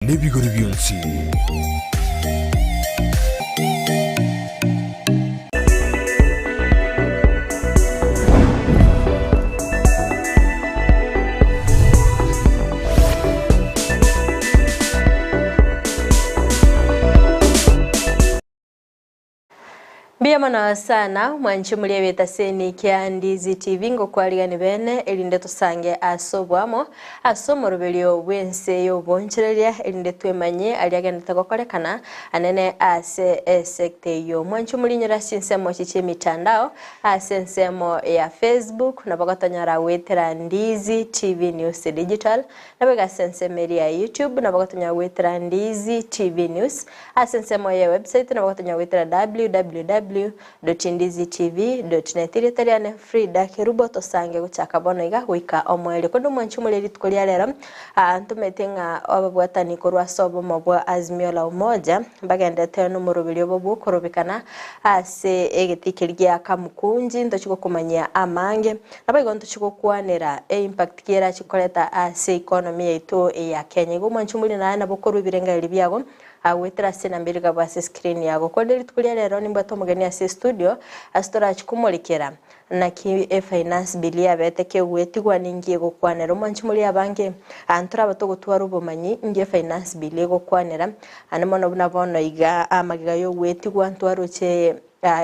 n'ebigori byonsi. Biyamana sana mwanchi mulie betaseni kia Ndizi TV ngo kwaligani bene elinde tusange asobwamo asomo rubelio wense yo bonchereria elinde twemanye aliagenda tagokorekana anene ase sekte yo mwanchi mulinyira sinsemo chiche mitandao ase nsemo ya Facebook na bagotanyara wetera Ndizi TV News Digital na bega sensemeri ya YouTube na bagotanyara wetera Ndizi TV News ase nsemo ya website na bagotanyara wetera www.ndizitv.net iretariane Fridah Kerubo tosange guchaka bono iga gwika omwele kondo mwanchu muleri tukolia rero ntumetenga ababwatani korwa sobo mobwa azimio la umoja bagendete no murubiri bobu korobikana ase egetikirgia kamukunji ntochiko kumanya amange nabago ntochiko kwanera impact kiera chikoleta ase economy yetu ya Kenya go mwanchu muri na bokoru birenga libiago awetera sena mbiriga base screen yago koderi tukulia rero nimba tomugeni ase studio astora chikumurikira na ki finance bill ya beteke wetigwa ningiye gukwanera mwanchi muri abange antura batogotwa rubomanyi ngiye finance bill yo gukwanera anemono bunabono iga amagiga yo wetigwa ntwaruche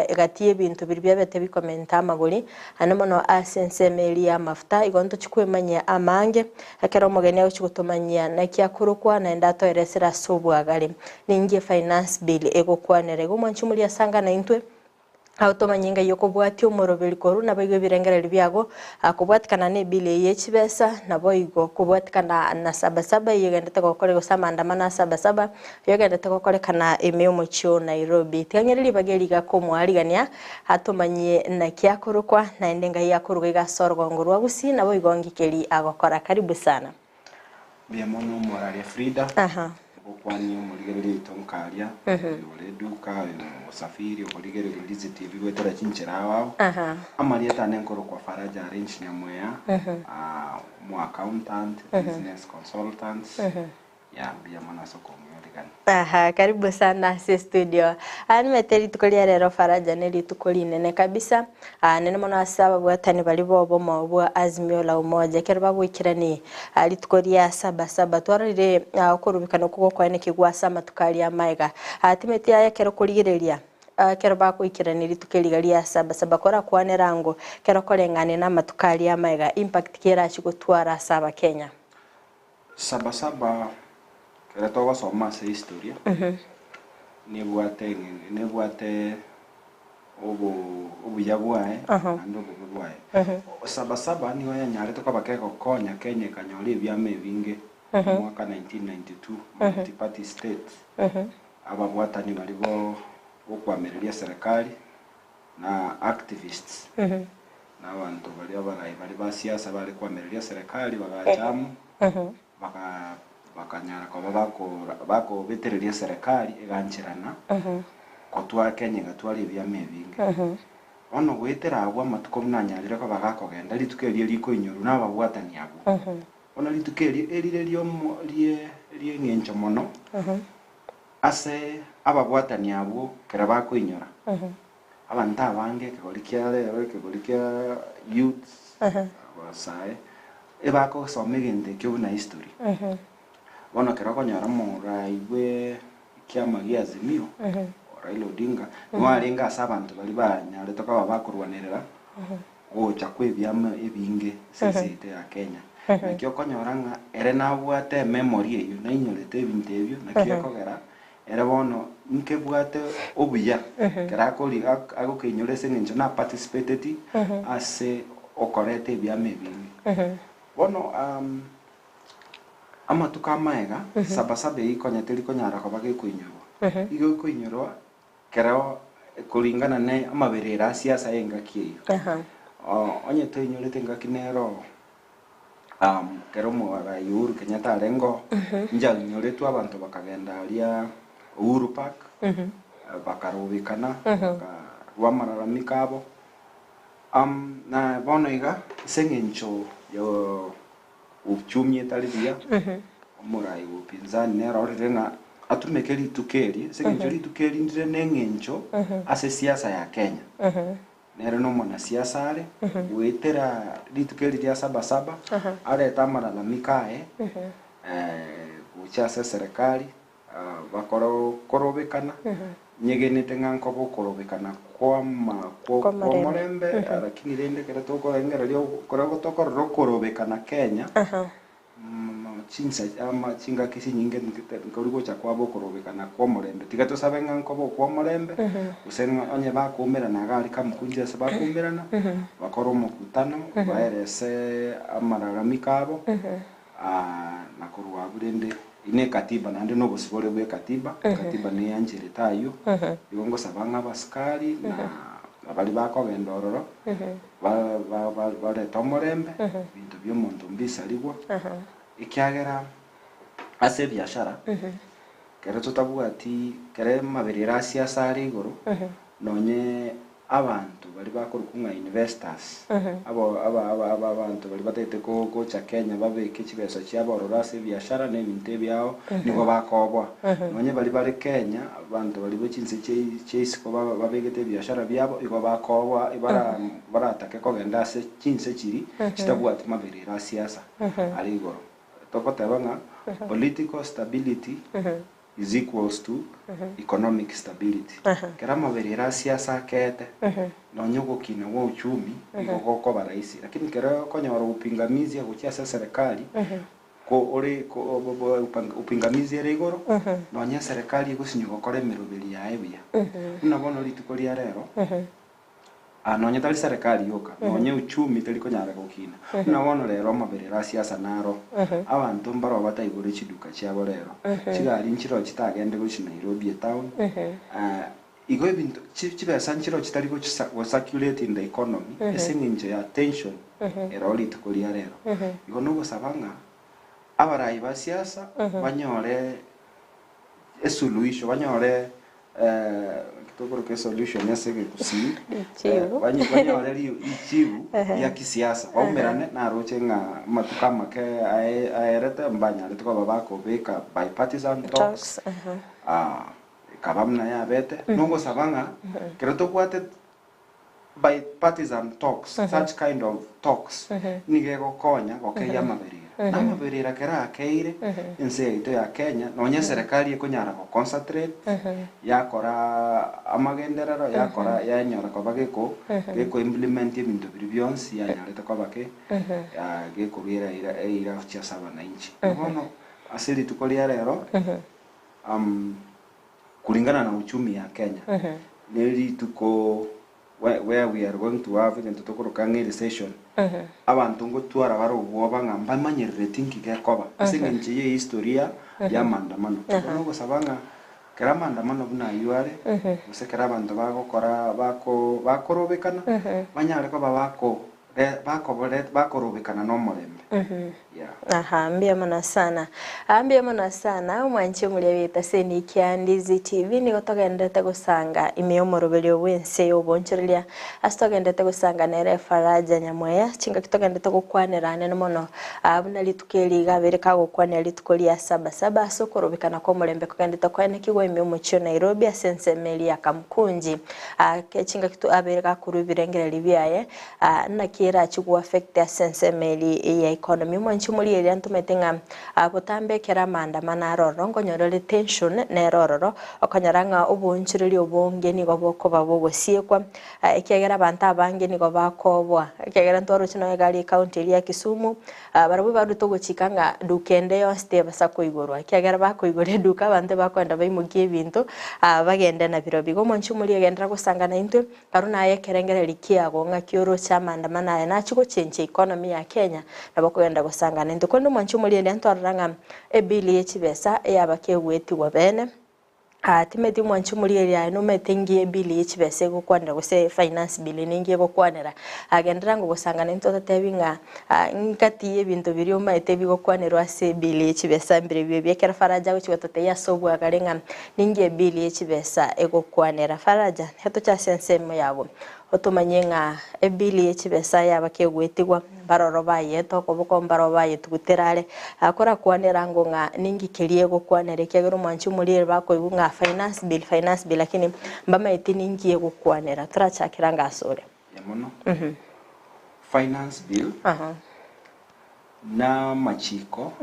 egatiye bintu biribya bete bikomenta amaguri anemono asense meli ya mafuta igonto chikwemanya amange akero mugeni aho chigutomanya na kyakurukwa na ndato eresera subwagari ningiye finance bill egokwanere go mwanchi muri asanga na intwe automanyinga yoko bwati umurobeli koru nabayigo birengerera byago akubwatikana ne bile yechibesa naboyigo kubwatikana na sabasaba yegenda gukore gusamanda mana sabasaba yegenda gukorekana emeo chyo Nairobi tyangereri bageriga ko mwarigania hatomanye na kyakorokwa na endenga yakorwa igasorwa ngurwa Gusii naboyigo ngikeri agokora karibu sana biamono morale Fridah ukwani umuligereri tonkalia ule duka usafiri umuligereri Ndizi TV gwetera chinchira wao amalieta nenkoro kwa Faraja arrange nyamwea mu accountant business consultants ya biamana soko mweligani karibu sana si studio meteri tukolia rero Faraja neli tukoli nene kabisa nene mona asaba bwatani bali bobo mobwa azimio la umoja kero bagwikirani litukolia saba twarire kurubikana kuko kwane kigwasa matukalia maiga timeti ya kero kuligereria kero bakwikirani litukeligalia saba kora kwanera ngo kero kolengane na matukalia maiga impact kera chigutwara saba Kenya saba kera togo soma se historia nebuate obu yabwae ando bubwae saba niyo yanyare to kabakeko konya Kenya kanyole byame binge mwaka 1992 multi party state ababwatani balibo okwamereria serikali na activists na abantu bali basiasa bali kwamereria serikali bagachamu bakanyara kwa bako betereria serikali eganchirana kotwa Kenya gatwali byame binge ono gwetera agwa matuko mnanyarira ko bagakogenda litukerie liko inyuru na babwatani abo ono litukerie erirerio lie ngencho mono ase ababwatani abo kera bako inyora abanta abange kegolikia youth wasae ebako somegende kyo na history bono kera konyara mora iwe kiama gia Azimio Raila Odinga nwarenga asabantu bali banyare toka babakurwanerera gocha kwebyama ebinge sesite ya Kenya nakyo konyoranga ere nabwate memory eyo nainyorete ebintu ebyo nakyo kogera ere bono nke bwate obuya kera koli agokinyorese ngencho na participated ase okorete byama ebinge bono amatuka maega saba ikonyeteri konyara ko bagikuinyoro igo kuinyoro kero kulingana ne amaberera siasa yenga kiyo onye toinyorete ngakinero kero mo Uhuru Kenyatta rengo njanyoretwa abantu bakagenda alia Uhuru Park bakarubikana bakarwamararamika abo na bono iga sengencho yo uchumi etalibia murai upinzani nero renga atumekeri tukeri sekenjeri tukeri ndire nengencho ase siasa ya Kenya nero no mwana siasa ale wetera litukeri dia saba ale tamara la mikae uchasa serikali bakoro korobekana nyegenete nganko bokorobekana kwa morembe lakini rende kera toko ngera lyo koroko toko rokorobekana Kenya chinsa ama chinga kisi nyinge ngorigo cha kwa bokorobekana kwa morembe tigato sabe nganko bo kwa morembe usenga onye bakumira na gali kamkunja sabakumirana bakoro mukutano baerese amararamikabo na kurwa burende ine katiba nande no busibole bwe katiba ni yanjire tayo ibongo sabanga baskari na abali bako gendororo ba tomorembe bintu byo muntu mbisaligwa ikyagera ase biashara kero tutabuga ati kere maberera siasa ari igoro nonye abantu bali bakora kunga investors abantu bali batete ko cha Kenya babeke kibeso cyaborora se biashara n'ebinte byao nibo bakobwa nonye bali Kenya abantu bali bachinse chase ko babegete biashara byabo igo bakobwa ibara baratake ko genda se chinse chiri kitabwa ati maberera siasa ari igoro tokotebanga political stability is equals to economic stability. Kera maberera siasa kete no nyugo kina wa uchumi igoko baraisi lakini kera konyora upingamizi ya kuchia serikali ko ore ko upingamizi ya rigoro no nya serikali igusinyugo kore mirubiri ya ebia unabono litukolia rero no nya tali serikali yoka no nya uchumi tali konyara gukina unabono rero maberera siasa naro abantu mbaro batayigore chiduka cyabo rero kigali nchiro kitagende gushina Nairobi town igo ibintu kibesa nchiro kitari go circulate in the economy esinginje ya tension eroli tukolia rero igo no gusabanga abarayi ba siasa banyore esolution banyore kitokoro ke solution yasege Gusii banyore ichibu ya kisiasa omerane na roche nga matukama ke aerete mbanya letiko babako beka bipartisan talks kabamna ya bete nongo sabanga kereto kwate bipartisan talks such kind of talks nigego konya gokeya maberira amaberira kera akeire ense ito ya Kenya nonya serikali ikunyara ko concentrate yakora amagenderero yakora yanyora ko bageko geko implement ibintu byonsi yanyareta ko bake geko bira ira cha saba na inchi nono asili tukolia rero kulingana na uchumi ya Kenya neli tuko where we are going to have into tokurukangi recession abantu ngo twara baro boba ngamba manyerere tinki gekoba singenje ye historia ya mandamano ngo sabanga kera mandamano buna yuare usekera abantu bagokora bakorobekana banyare ko babako bakorobekana no morembe ambia mana sana mwanchi mulebita seni kya Ndizi TV ni gotogendete gusanga imeyomorobelyo wense yoboncherelia astogendete gusanga nere Fridah nyamweya chinga kitogendete gukwanirane no mono abuna litukeli gabereka gukwanira litukolia saba sokorobekana ko morembe kogendete kwene kigwa imeyomochio Nairobi asense meli ya kamkunji ke chinga kitu abereka kurubirengera libyaye na kira chigwa affect asense meli ya economy mwanchi muri ya ntumetenga botambe kera maandamano arorongo nyorore tension na erororo okanyaranga ubunchiriri obonge ni goboko babogosiekwa ekegera abantu abange ni gobakobwa ekegera ntoro chino egali county ya Kisumu barabu baruto gochikanga dukende yo stebe sakoigorwa ekegera bakoigore duka bande bakwenda baimugie bintu bagende na birobi go mwanchi muri agendera gusangana into karuna yekerengere likiago ngakioro cha maandamano na chiko chenche economy ya Kenya nabakogenda gusangana into kondo mwanchi muri ende ntoranga ebili yechibesa eyabakeweti wabene timeti mwanchi muri ere no metengie bili yechibese gukwanira gose finance bill ningie gukwanira agendera ngo gusangana into tatebinga ngati ebintu biri omaite bigokwanirwa ase bili yechibesa mbere byekera Fridah gochigotote yasobwa garenga ningie bili yechibesa egokwanira Fridah heto cha sensemo yabo otumanye nga ebili echibesa yaba kegwetigwa baroro baye tokoboko mbaro baye tuguterare akora kwanera ngo nga ningi kelie gukwanere kegero mwanchu muri bako nga finance bill lakini mbama iti ningi gukwanera turachakira ngasore yamono finance bill na machiko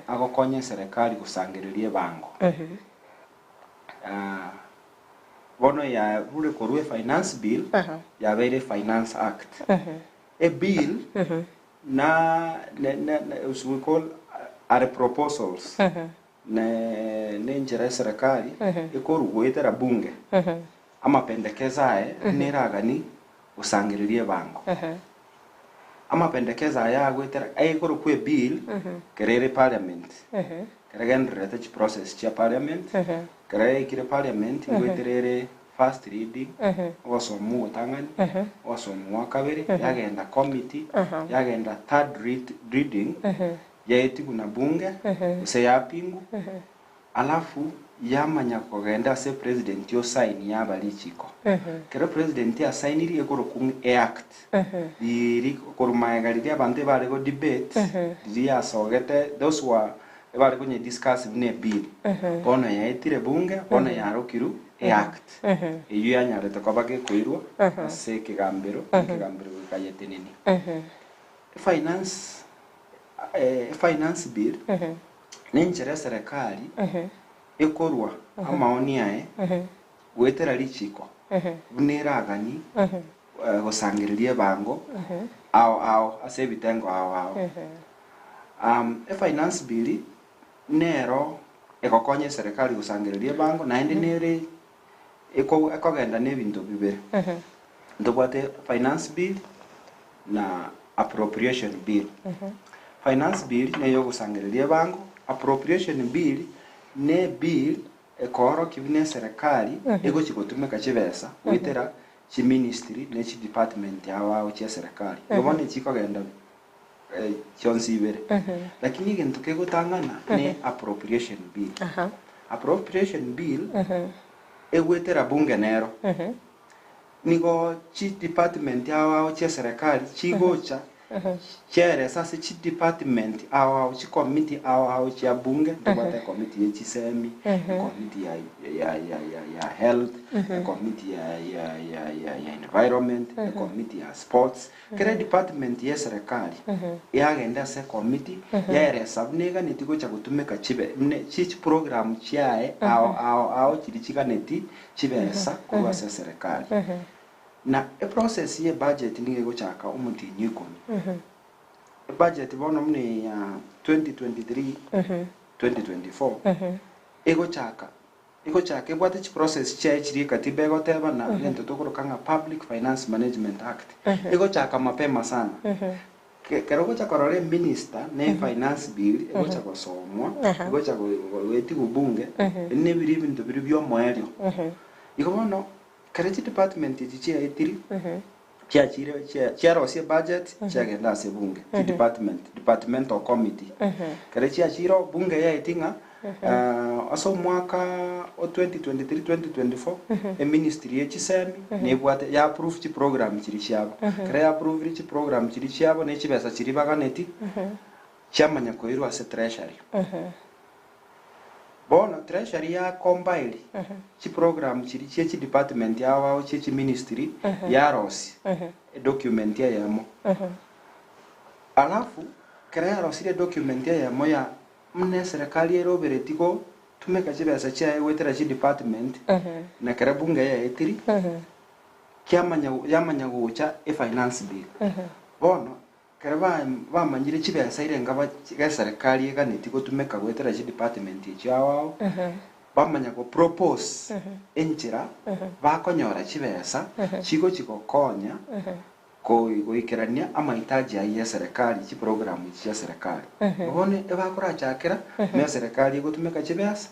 agokonye serikali gusangiririe bango bono ya rule korwe finance bill ya vere finance act a bill na we call are proposals ne njera serikali ikoru gwetera bunge ama pendekezae niragani usangiririe bango ama pendekeza ya gwetera ikoru kwe bill kerere parliament keregendrete chi process cha parliament kere kire parliament gweterere first reading osomu tangani osomu wakabere yagenda committee yagenda third reading yaiti kuna bunge se yapingu alafu yamanya kugenda se president yo sign yabalichiko kero president ya sign iri ekoro kun act iri korumayagalire abantu bari go debate ya sogete those were bari kunye discuss ne bill bono yaitire bunge bono yarokiru act iyo yanyarete kwabage koirwa se kigambiro kayete nini finance bill ninjere serikali ekorwa amaoni yae gwetera lichiko buniragani gusangiririe bango ao ase bitengo ao finance bill nero ekokonye serikali gusangiririe bango na indi nere ekogenda nebintu bibere ndobwate finance bill na appropriation bill finance bill neyo gusangiririe bango appropriation bill ne bill ekoro kibine serikali ego chikotumeka chibesa witera chi ministry ne chi department yawa cha serikali yobone chikogenda chonsibere lakini gintu kegutangana ne appropriation bill appropriation bill egwetera bunge nero nigo chi department yawa cha serikali chigocha chere sasa chi department au chi committee au chi bunge tubate committee chi semi committee ya health committee ya environment committee ya sports kere department ya serikali yagenda se committee ya sabnega nitiko cha kutumeka chibe chi program chiae au chirichikaneti chibesa kwa serikali na a process ye budget ninge gochaka umuti nyikoni budget bono mne ya 2023 2024 ego chaka ebwate chi process cha chiri katiba ego teba na lento tokoroka public finance management act ego chaka mapema sana kero gocha korore minister ne finance bill ego chaka somwa ego chaka weti kubunge ne biri bintu biri byo moelio iko bono Kareti department ichia etiri chia rosie budget chia genda se bunge departmental committee kareti achiro bunge ya etinga aso mwaka o 2023 2024 e ministry ya chisemi ne bwate ya approve chi program chiri chiabo kare approve chi program chiri chiabo ne chibesa chiri baganeti chamanya koirwa se treasury bono treasury ya combine chi program chiri chi department ya wao chi ministry ya rosi document ya yamo alafu krea rosi document ya yamo ya mne serikali ero beretiko tumeka chibesa cha wetera chi department na kare bunge ya etiri yamanya gucha e finance bill bono kereba bamanyire chibesa irenga ba serikali eganetiko tumeka gwetera chi department chawao bamanya ko propose enchira bakonyora chibesa chiko chikokonya ko ikerania amahitaji ya serikali chi program ya serikali ubone ebakora chakera me serikali gutumeka chibesa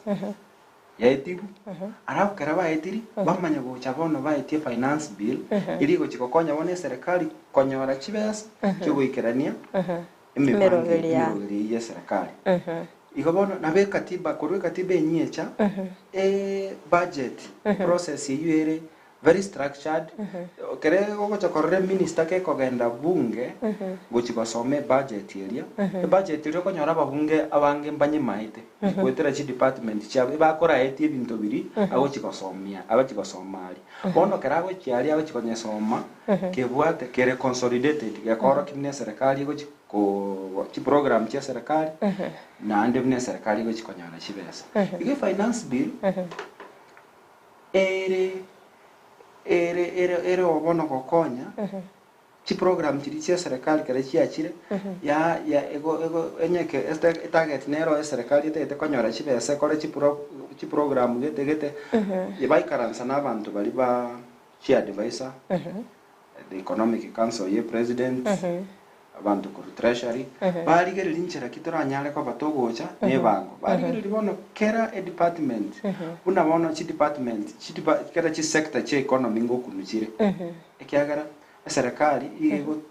yaitibu arabu kereba yaitiri bamanya go chabono baetie finance bill iligo chikokonya bone serikali konyora chibesa cyo ikerania imipango ya serikali ikobono nabe katiba korwe katiba enyecha budget process yere very structured kere gogochokorere minister ke kogenda bunge gochikosome budget area budget area konyora babunge abange mbanye maite kwetera chi department chabo bakora eti ebinto biri agochikosomia agochikosomali bono kerago chiari agochikonyesoma kebwate kere consolidated yakoro kimne serikali gochiko chi program cha serikali na ande mne serikali gochikonyana chibesa ige finance bill ere obono gokonya chi program chiri chia serikali kare chia chire ya ego enyeke target nero serikali ete konyora chibese kore chi program gete ibai karansa na bantu bali ba chi advisor the economic council ye president abantu ku treasury bali gere linchera kitora nyale ko batogocha ne bango bali gere libono kera a department una bono chi department kera chi sector chi economy ngokunuchire ekiagara serikali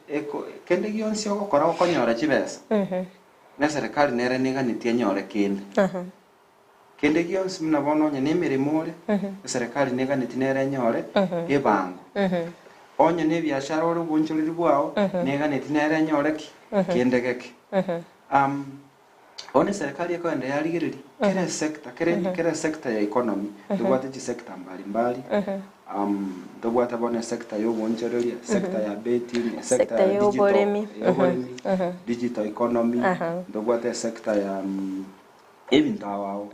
eko kende gionsi okora okonyora chibesa na serikali nere niga nitianyore kende gionsi mna bono nya nemiremore serikali niga nitinere nyore ebango onye ne biashara oro bonchoriri bwao nega netinere nyoreki kendegeke one serikali yako ende yaligiriri kere sector ya economy tubwate chi sector mbali tubwate bone sector yo bonchoriri sector ya betting sector ya digital economy tubwate sector ya ebintu awao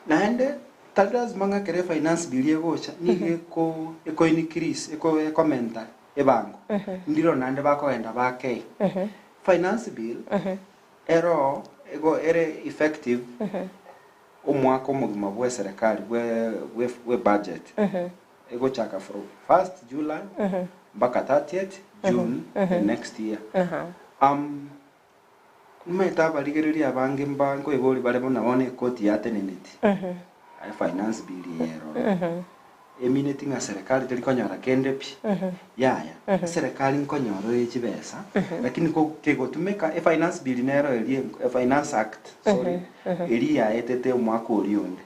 naende tadas manga kere finance bill yegocha ni eko increase eko commenta ebango ndiro nande bakoenda bake finance bill ere effective omwako mugima bwa serikali we budget ego chaka from 1st July mpaka 30th June the next year meta baligereri abange mbango eboli bale bona bone koti yateneneti finance bill yero emineti nga serikali telikonyora kendepi yaya serikali nkonyoro echibesa lakini ko kego tumeka finance bill nero eli finance act sorry eli ya etete mwako orionde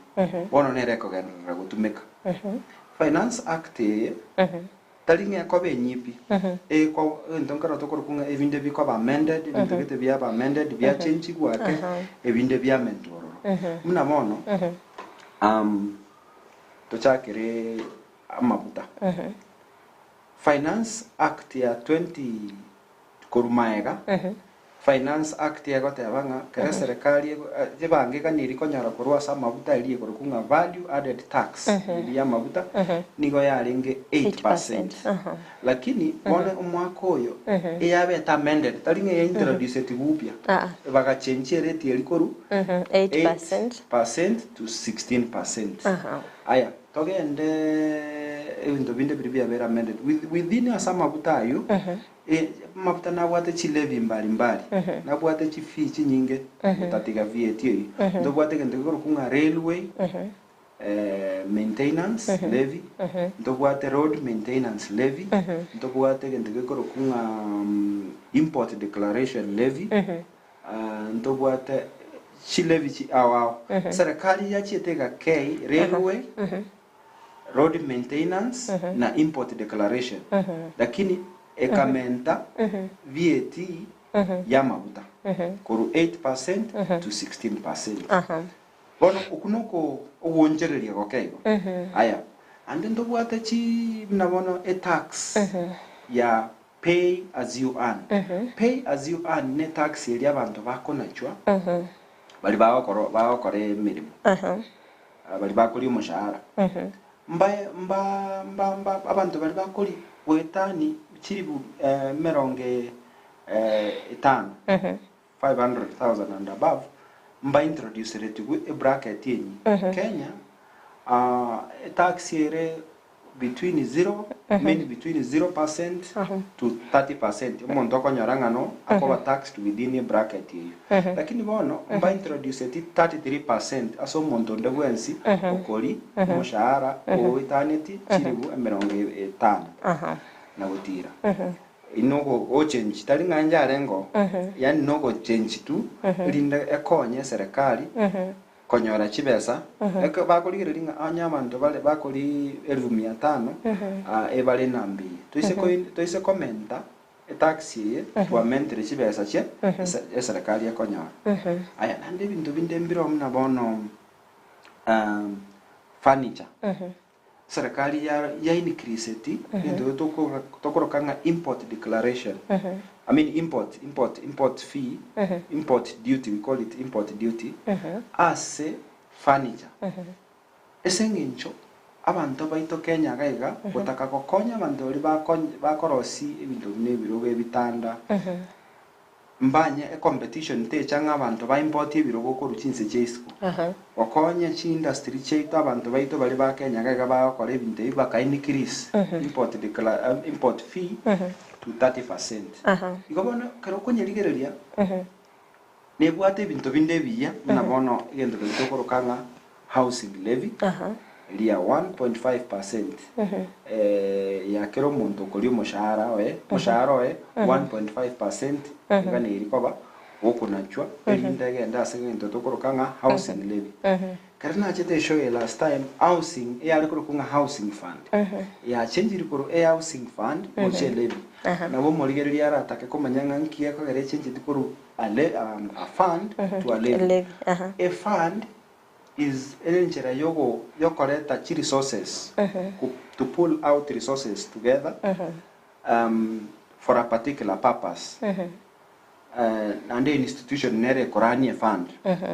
bono nere kogenera gutumeka finance act talinga ko benyipi ko ntonkara tokoro kunga ebinde biko ba amended ntogete bya ba amended bya change gwake ebinde bya mentoro muna mono tochakere amabuta finance act ya 20 korumaega finance act ya gote abanga kare serikali jebange kaniri konyara kurwa sa mabuta iliye kurukunga value added tax ya mabuta nigo yaringe 8% lakini one umwaka oyo eyabe amended talinge ya introduce tibupya baga change rate yelikoru 8% to 16%. Aya togende ebindo binde bibya bera amended within some mabuta ayo mabuta na bwate chi levy mbali na bwate chi fee chi nyinge utatiga VAT ndo bwate kende ko kunga railway maintenance levy ndo bwate road maintenance levy ndo bwate kende ko kunga import declaration levy ndo bwate chi levy chi awao serikali ya chietega K railway road maintenance na import declaration lakini ekamenta VAT ya mabuta kuru 8% to 16%. Bono ukunoko uwonjereria gokego. Aya ande ndo bwate chi mnabono a tax ya pay as you earn. Pay as you earn ne tax eri abantu bakonachwa bali bakore mirimo bali bakuri umushahara mba abantu bali bakuri wetani chiribu meronge 500,000 and above mba introduce rate a bracket in Kenya tax ere between 0% to 30%. Umuntu akonyaranga no akoba tax to within a bracket hiyo. Lakini bono mba introduce 33% aso umuntu ndebwensi okoli umushahara owitaneti chiribu emeronge 5 na gutira. Inogo o change tali nganja rengo yani nogo change tu linda ekonye serikali konyora chibesa bakuligirira nga anyabantu bale bakuli 1500 ebale nambi tuise komenta taxi tuamentre chibesa che serikali ya konyora aya nande bintu binde mbiro mna bono furniture serikali ya increase ti into tokorokanga import declaration I mean import fee import duty, we call it import duty as furniture esengincho abantu baito Kenya gaiga gutaka gokonya abantu bali bakorosi ibintu nebiro ebitanda mbanye competition te changa abantu ba import ibiro ko ruchinse cheisco gokonya chi industry cheito abantu baito bali ba Kenya gaiga bakora ibintu ibaka increase import fee to 30%. Igobona karo kunyerigereria nebwate ibintu binde biya na bono igendo tokorokanga housing levy lia 1.5% ya kero muntu kuri mushahara we 1.5% ngane irikoba okunachwa elinda genda asengento tokorokanga housing levy karena chete show last time housing ya kurukanga housing fund ya change rikuru housing fund oche levy na bo moligeria ratake komanyanga nkiye ko gere change rikuru a fund to a levy a fund is enenchera yokoreta chi resources to pull out resources together for a particular purpose and the institution nere korani fund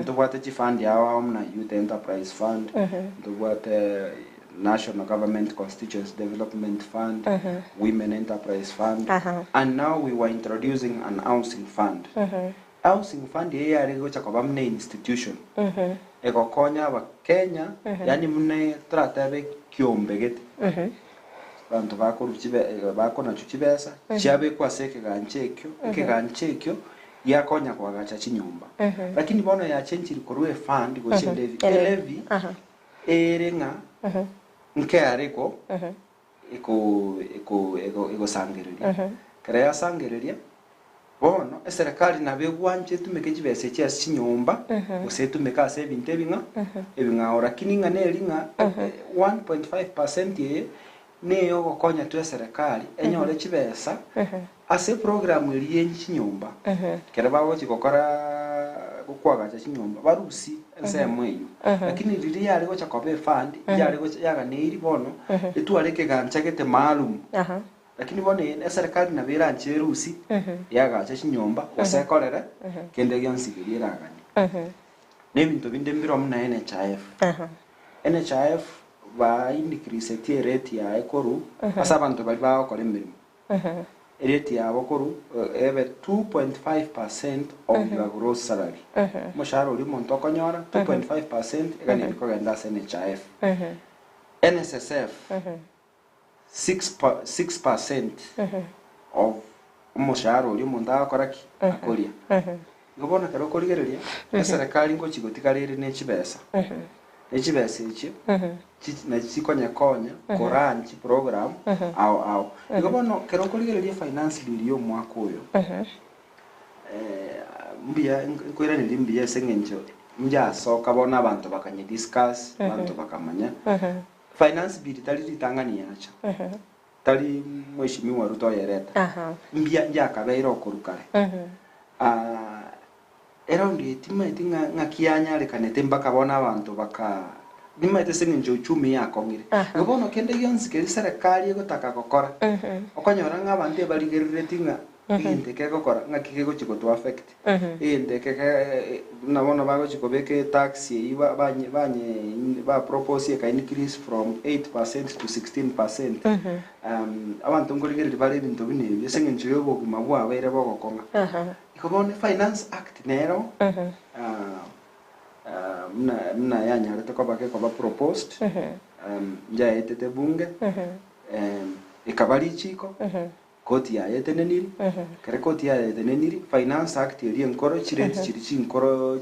to what chi fund ya na youth enterprise fund to what national government constituency development fund women enterprise fund and now we were introducing an housing fund housing fund ye ari go chakoba mne institution ego konya ba Kenya yani mne tratabe kiombegete bantu bakuruchibe bakona chuchibesa chabe kwa seke ganchekyo ya konya kwa gacha chinyumba lakini bono ya change rikorwe fund go levy erenga nke ariko iko sangereria karea sangereria bono serikali nabe gwanje tumeke chibese chia chinyumba ose tumeka se bintebinga ebinga ora kininga nelinga 1.5% ye neyo gokonya tu serikali enyole chibesa ase program iliye chinyumba kera bawo chikokora gukwaga cha chinyumba barusi ense mwenyu lakini lili yali go chakobe fund yali go yaga neiri bono etwaleke gancha kete maalum lakini bone serikali na bera ncherusi yaga cha chinyumba ose kolera kende gyonsigirira gani nebintu binde mbiro mna NHIF ba increase tie rate ya ekoru asa abantu bali ba okore mirimo rate ya abokoru ebe 2.5% of your gross salary mushahara uri muntu okonyora 2.5% egani biko genda NHIF NSSF 6% of mushahara uri muntu akora ki akoria ngobona karo korigereria serikali ngo chigotikarire ne chibesa echibese ichi na chikonya koranchi program au ngobona kero korigereria finance bill yo mwaka uyo mbia kwera ni mbia sengencho nja soka bona abantu bakanye discuss abantu bakamanya finance bill tali litangania acha tali mheshimiwa Ruto yereta mbia nja kabeiro kurukare erondi timaiti ngakianya lekanete mbaka bona abantu baka nimaite sengenjo uchumi yako ngire ngobono kende yonzike serikali gotaka gokora okonyora ng'abantu ebaligerire tinga inteke gokora ngakike gochiko to affect inteke nabona bago chikobeke tax iba banye ba propose ka increase from 8% to 16% abantu ngoligerire bali bintu binebi sengenjo yobo kumabwa abere bogokonga ikobone finance act nero mna yanya rete kwa proposed nja etete bunge ikabali chiko koti ya yeteneniri kare koti ya yeteneniri finance act iri enkoro chireti chirichi enkoro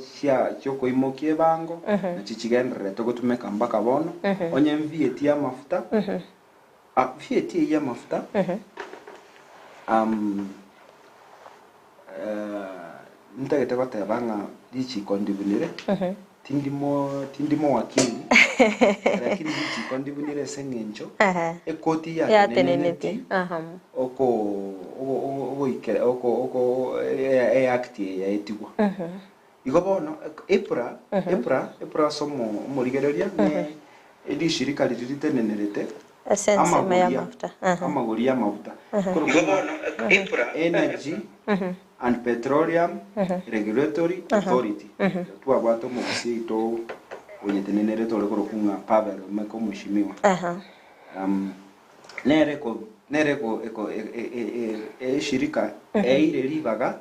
choko imokie bango na chichigendere to gotumeka mbaka bono onye VAT ya mafuta VAT ya mafuta ntagete bata banga dichi kondibunire tindimo wakili lakini hichi kondi bunire sengencho ekoti ya teneneti oko ikere oko act ya etigwa igobono epra somo murigereria ne edi shirika lilitenenelete essence ya mafuta amaguria mafuta igobono epra energy and Petroleum Regulatory Authority twabwato mu Gusii to onyetenenere tole korokunga Pavel meko mushimiwa nereko shirika eire libaga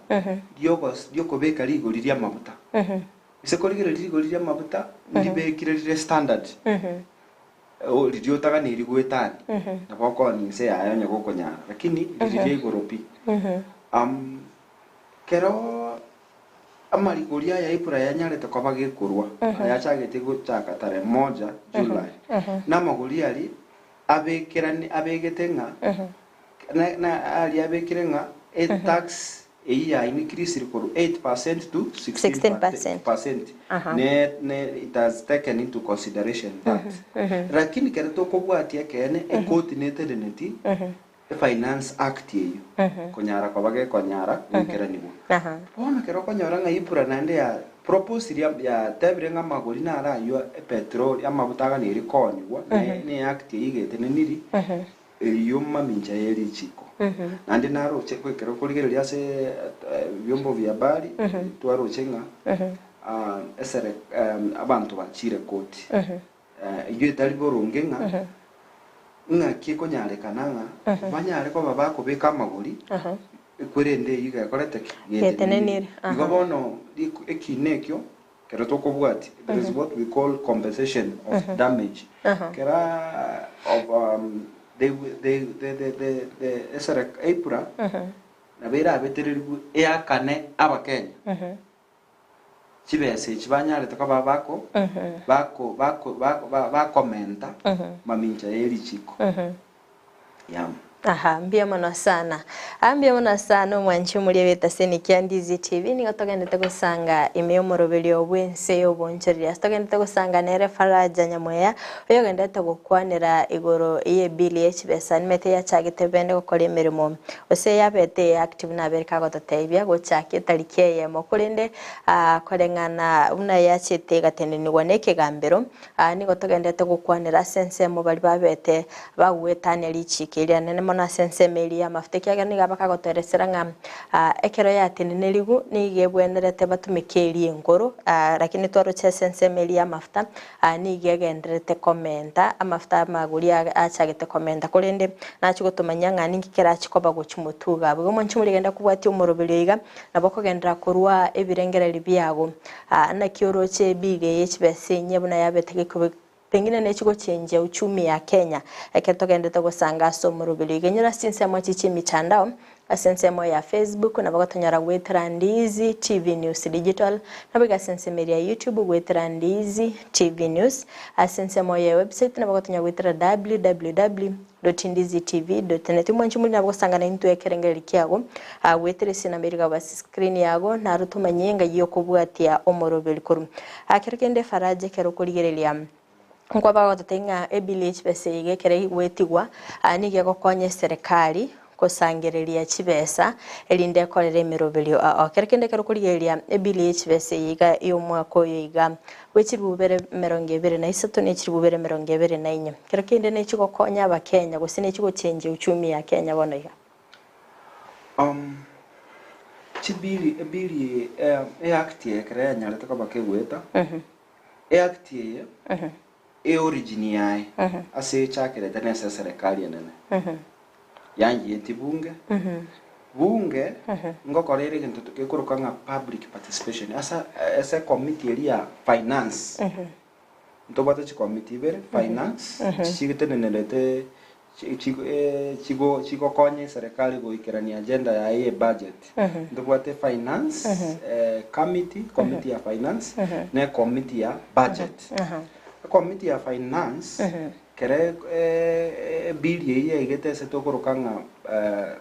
dioko beka ligoliria mabuta ise koligere ligoliria mabuta ndibekire standard o lidio taga ni ligwetani na boko ni se ayo nyakokonyara lakini lidio igoropi kero amarikuria ya ipura ya nyarete kwa bagikurwa ya chagete guchaka tare 1 July na maguria ali abegetenga na ali abekirenga tax ya increase rikuru 8% to 16%. Ne it has taken into consideration that lakini kero to kobwatia kene coordinated neti Finance Act yeyo konyara kwa bage konyara ukera nibo bona kero konyara nga ipura nande ya propose ya tebirenga magori na ara yo petrol amabutaga ni rikonywa ne act yigete neniri yo maminja yeri chiko nande naro chekwe kero kurigereria se vyombo vya habari twaro chenga esere abantu bachire koti iyo taliborongenga nga kiko nyare kananga banyare ko babako beka magori kwerende yiga korete yetenenire igobono ekinekyo kero to kobwati there is what we call compensation of damage kera of the esere April na bera beteriru yakane abakenya chibese chibanyare to kaba bako bakomenta maminja yeli chiko yam mbia mono sana mwanchi muri beta senikia Ndizi TV ni gotogende gusanga imeyomorobelio obwense yoboncheria stogende gusanga nere Fridah Nyamwea oyo gendete gukwanira igoro iye bili hbesa nimete ya chagite bende gukora imirimo ose yabete active na berika gototeibia gochaki tarikie ye mokurinde korengana una yachite gatendeni gwaneke gambero ni gotogendete gukwanira sense mo bali babete bagwetane lichikiria nene na sense meli ya mafuteki aga ni gabaka goteresera nga ekero ya teneneligu ni gebwenerete batumikeri engoro lakini twaro cha sense meli ya mafuta ni gegenderete komenta amafuta maguri achagete komenta kurinde nachi gutumanya nga ningi kera chikoba guchumutuga bwo monchi muri genda kubwati umurobeliga naboko gendera kurwa ebirengereri byago na kioroche bige HBC nyebuna yabetege pengine nechigo chenje uchumi ya Kenya eketogendete gusanga somo rubilige nyura sinsemo chichi mitandao asensemo ya Facebook na bagotonyara gwetera Ndizi TV News Digital na biga sensemo ya YouTube gwetera Ndizi TV News asensemo ya website na bagotonya gwetera www.ndizitv.net mwanchi muri nabwo sanga na into ekerengeri kyago gwetera sina meriga ba screen yago na rutumanyenga yo kubwatia omorobeli korum akerekende Fridah kero kurigerelia kwa bago tutenga ebilage bese igekere wetigwa anige gokonye serikali kosangereria chibesa elinde korere mirobelio kerekende kero kurigeria ebilage bese yiga iyo mwako yiga wechirubere 2023 ne chirubere 2024 kerekende ne chiko konya abakenya gusine chiko chenje uchumi ya Kenya bono yiga chibili ebili act ekere nyalete ko bakegweta act ye origin yae ase chakere tena serikali nene yangi enti bunge ngokorere kintu tukikuruka nga public participation asa committee area finance ntobata chi committee bere finance chigitenenelete chigo konye serikali goikerania agenda ya ye budget ntobate finance committee ya finance ne committee ya budget committee ya finance kere bill ye igete tokorokanga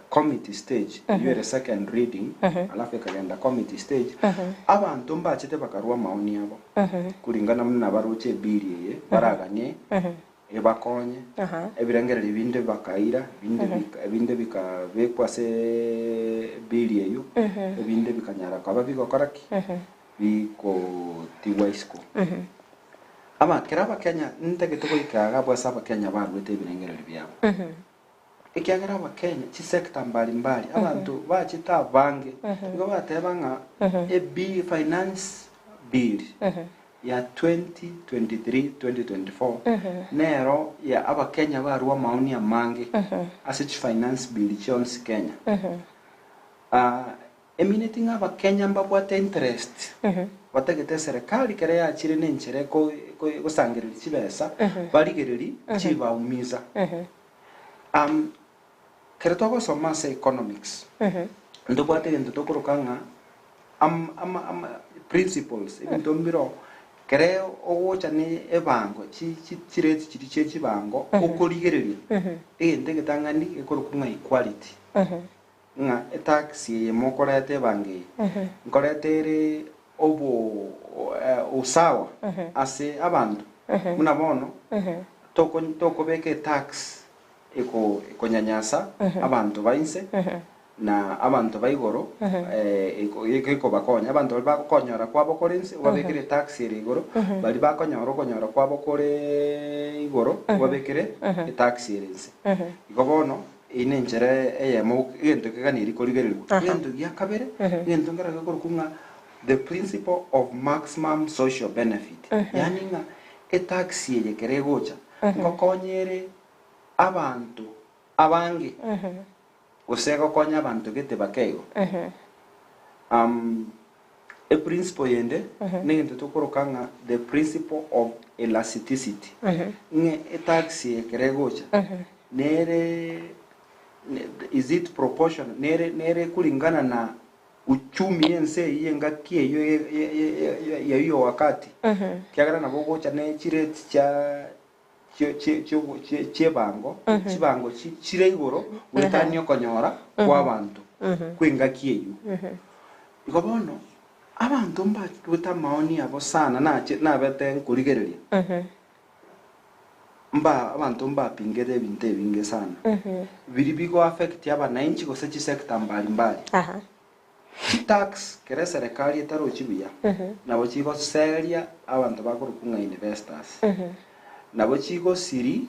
committee stage yere second reading alafu ikagenda committee stage abantu mbachete bakarua maoni yabo kulingana na baruche bill ye baraganye ebakonye ebirengereri binde bakaira binde bikabekwa se bill yeyo ebinde bikanyara kwaba bigokoraki biko tiwaisko ama keraba Kenya ntege tuko ikaga bwa saba Kenya barwete birengereri byabo ikiagera wa Kenya chi sector mbali abantu bachita bange ngo batebanga finance bill ya 2023-2024 nero ya aba Kenya barua maoni ya mange asich finance bill chons Kenya eminiting aba Kenya mbabwate interest wategete serikali kere ya chire nenchere ko gusangirira chibesa barigereri chibaumiza kere to gusoma se economics ndobwate gento tokorokanga principles ibintu mbiro kere ogocha ni ebango chireti chiri chibango okorigereria egente getangani ekorokunga equality nga tax ye mokorete bange nkorete obo usawa ase abantu munabono toko beke tax ekonyanyasa abantu bainse na abantu baigoro eko bakonya abantu bakonyora kwabo korense wabekere tax ere igoro bali bakonyora kwabo kore igoro wabekere tax erense igobono ine njere eyemo gento keganiri korigererwa gento gyakabere gento ngaraga korukunga the principle of maximum social benefit yani nga tax ye keregocha ngokonyere abantu abange osego konya abantu gete bakego a principle yende negento tokorokanga the principle of elasticity nge tax ye keregocha nere is it proportional nere kulingana na uchumi yense yenga kieyo ya hiyo wakati kiagara na bogocha ne chireti cha chibango chire igoro wetanyo konyora kwa bantu kwenga kieyo ikobono abantu mba tuta maoni abo sana na bete kurigereria mba abantu mba pingere binte binge sana biri bigo affect yaba na inchi go sechi sector mbali tax kere serikali etaro chibuya nabo chigo seria abantu bakurukunga investors nabo chigo siri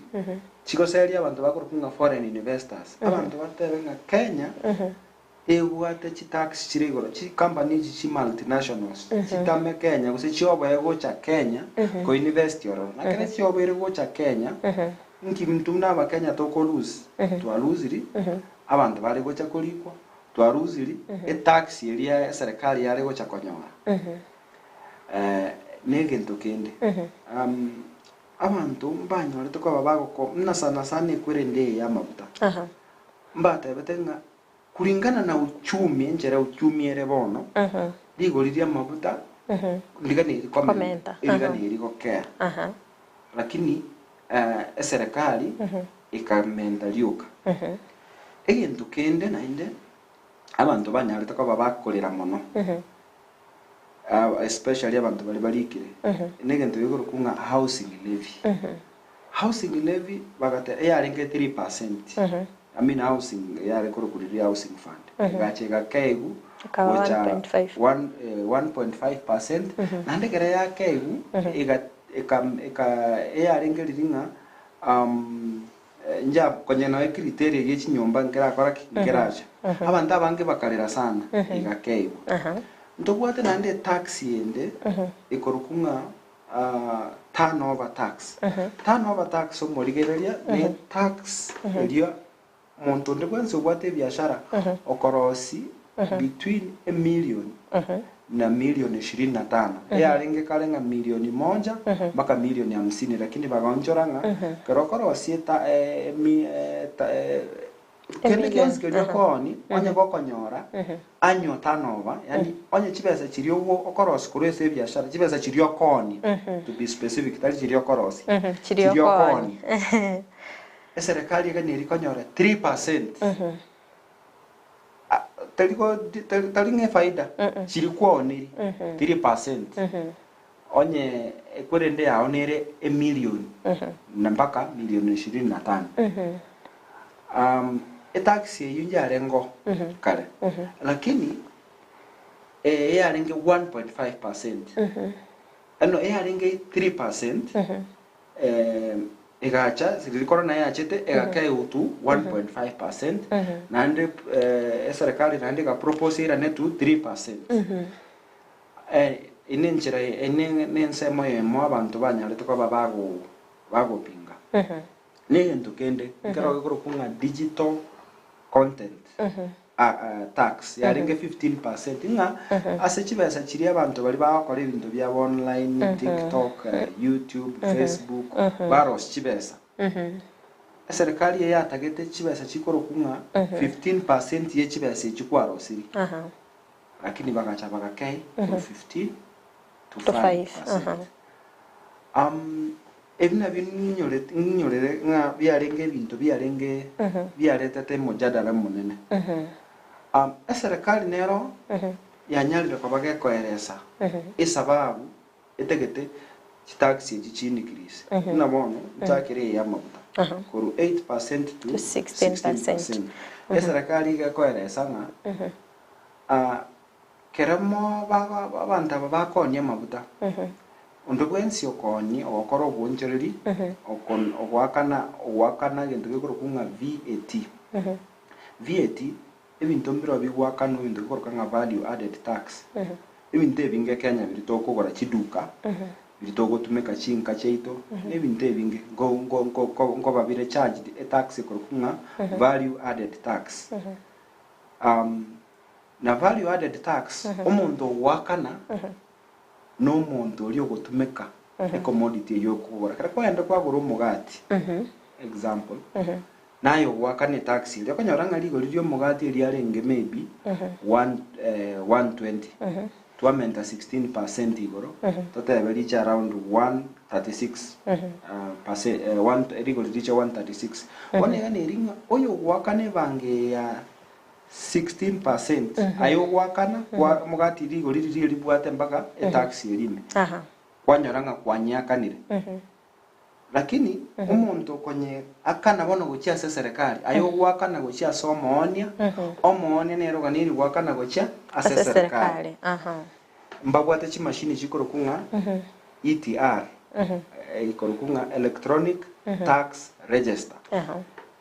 chigo seria abantu bakurukunga foreign investors abantu batebenga Kenya ewate chi tax chirigoro chi company chi multinationals chitame Kenya gose chiobo ego cha Kenya ko invest yoro na kene chiobo ego cha Kenya nki mtumna aba Kenya toko lose twaluziri abantu bari go cha kulikwa twaruziri tax area serikali yari go cha konyora negento kende abantu mbanyore toko babago ko mna sana ikwirende ya mabuta mbata betenga kulingana na uchumi njera uchumi ere bono ligoliria mabuta ligani komenta ligani liko care lakini serikali ikamenda liuka egento kende na inde abantu banyare toko babakolera mono especially abantu bali balikire negento bigoro kunga housing levy bagate yaringe 3%. I mean housing yale kurukuria housing fund gachega kegu wacha 1.5% na ndekere ya kegu eka yaringe liringa nja konye na criteria yechi nyomba ngera kora kingeracha abantu abange bakarera sana ega kegu ndobwate nande tax yende ikorukunga turnover tax omorigereria ne tax elia monto ndekwense ubwate biashara okorosi between a million na milioni 25 yaringe kalenga milioni 1 mpaka milioni 50 lakini bagonjoranga kerokoro sieta kende kionsi kelio koni onye gokonyora anyo turnover yani onye chibesa chirio okorosi kurese biashara chibesa chirio koni to be specific tali chirio korosi chirio koni serikali ikaniri konyora 3% tali nge faida chilikuwa oniri 3% onye ekwende yaonere milioni na mpaka milioni 25 taxi yunjarengo kale lakini yarenge 1.5% ano yarenge 3% egacha zilikuwa na yachete egakae utu 1.5% nande serikali nande ka propose ira netu 3% inenchira nensemo yemo abantu banyale to kwa bago pinga nento kende ngaro gikoro kunga digital content tax yaringe 15% nga asechibesa chiri abantu bali bakora ibintu bya online TikTok YouTube Facebook baros chibesa serikali ya tagete chibesa chikoro kunga 15% ye chibesa chikwaro siri lakini bagacha bagakai 15 to 5%. Ebina binyolere nga byarenge bintu byarenge byarete mujadala munene. Serikali nero yanyalira kwa bagekoeresa isababu etegete taxi chini kilise nabono takire ya mabuta kuru 8% to 16%. Serikali gakoeresa nga keramo abantu bakonya mabuta undogwensi okoni okoro obunchereri ogwakana gento gikoro kunga VAT VAT ebintu mbiro bigwakana ebintu gikoro kanga value added tax ebintu ebinge Kenya biritokogora chiduka biritogotumeka chinka cheito ebintu ebinge ngo babire charged a tax gikoro kunga value added tax na value added tax omuntu wakana no muntu oli ogotumeka e commodity yokugora kare kwenda kwagura omugati example nayo wakane tax ile kanyora ligo lyo omugati eli arenge maybe 120 twamenta 16% igoro totebe licha around 136 one ligo licha 136 one yani ringa oyo wakane bange ya 16% ayo wakana kwa mugati ligo lili bwate mpaka tax elime kwanyoranga kwanyakanire lakini umuntu konye akana bono gochia serikali ayo wakana gochia somonia omonia nero ganiri wakana gochia ase serikali mbabwate chi machine chikoro kunga ETR ikoro kunga electronic tax register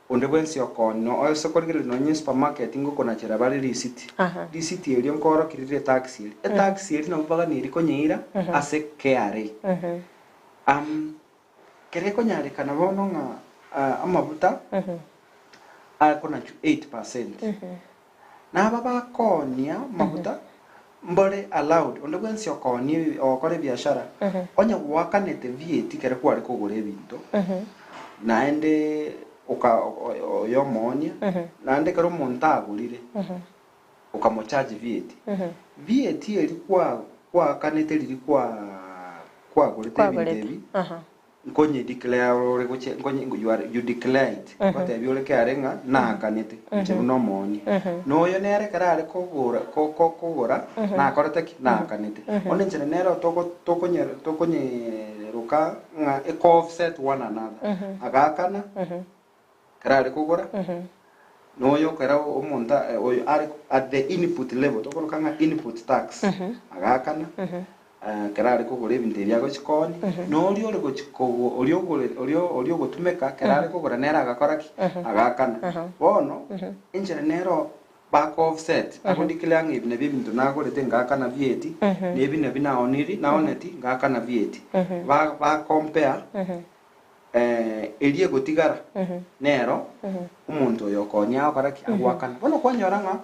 undegwensi okono oso korigire no supermarket ngo kona chera bari receipt eli onkoro kirire taxi eli no baga ni rikonyira ase KRA kere konyare kana bono nga amabuta akona 8% na baba konia mabuta mbore allowed undegwensi okoni okore biashara onya wakanete VAT kere kwari kugure ebinto naende yomonia nande karo montagulire ukamochaji VAT ilikuwa kwa kanete ilikuwa gulite bindebi konye declare konye you declared kote biole karenga na kanete je no moni no yo nere karare kogora na korete na kanete onenjene nero tokonye ruka nga offset one another agakana karare kugora noyo kara omonta oyo at the input level tokoro kanga input tax agakana karare kugora ebintu byago chikoni no oli ole gochikogo oli gotumeka karare kugora nera agakora ki agakana bono injere nero back offset akondikilanga ibine bibintu nagorete ngakana VAT nebine binaoniri naoneti ngakana VAT ba compare elie gotigara nero umuntu yokonya akaraki agwakana bono kwanyoranga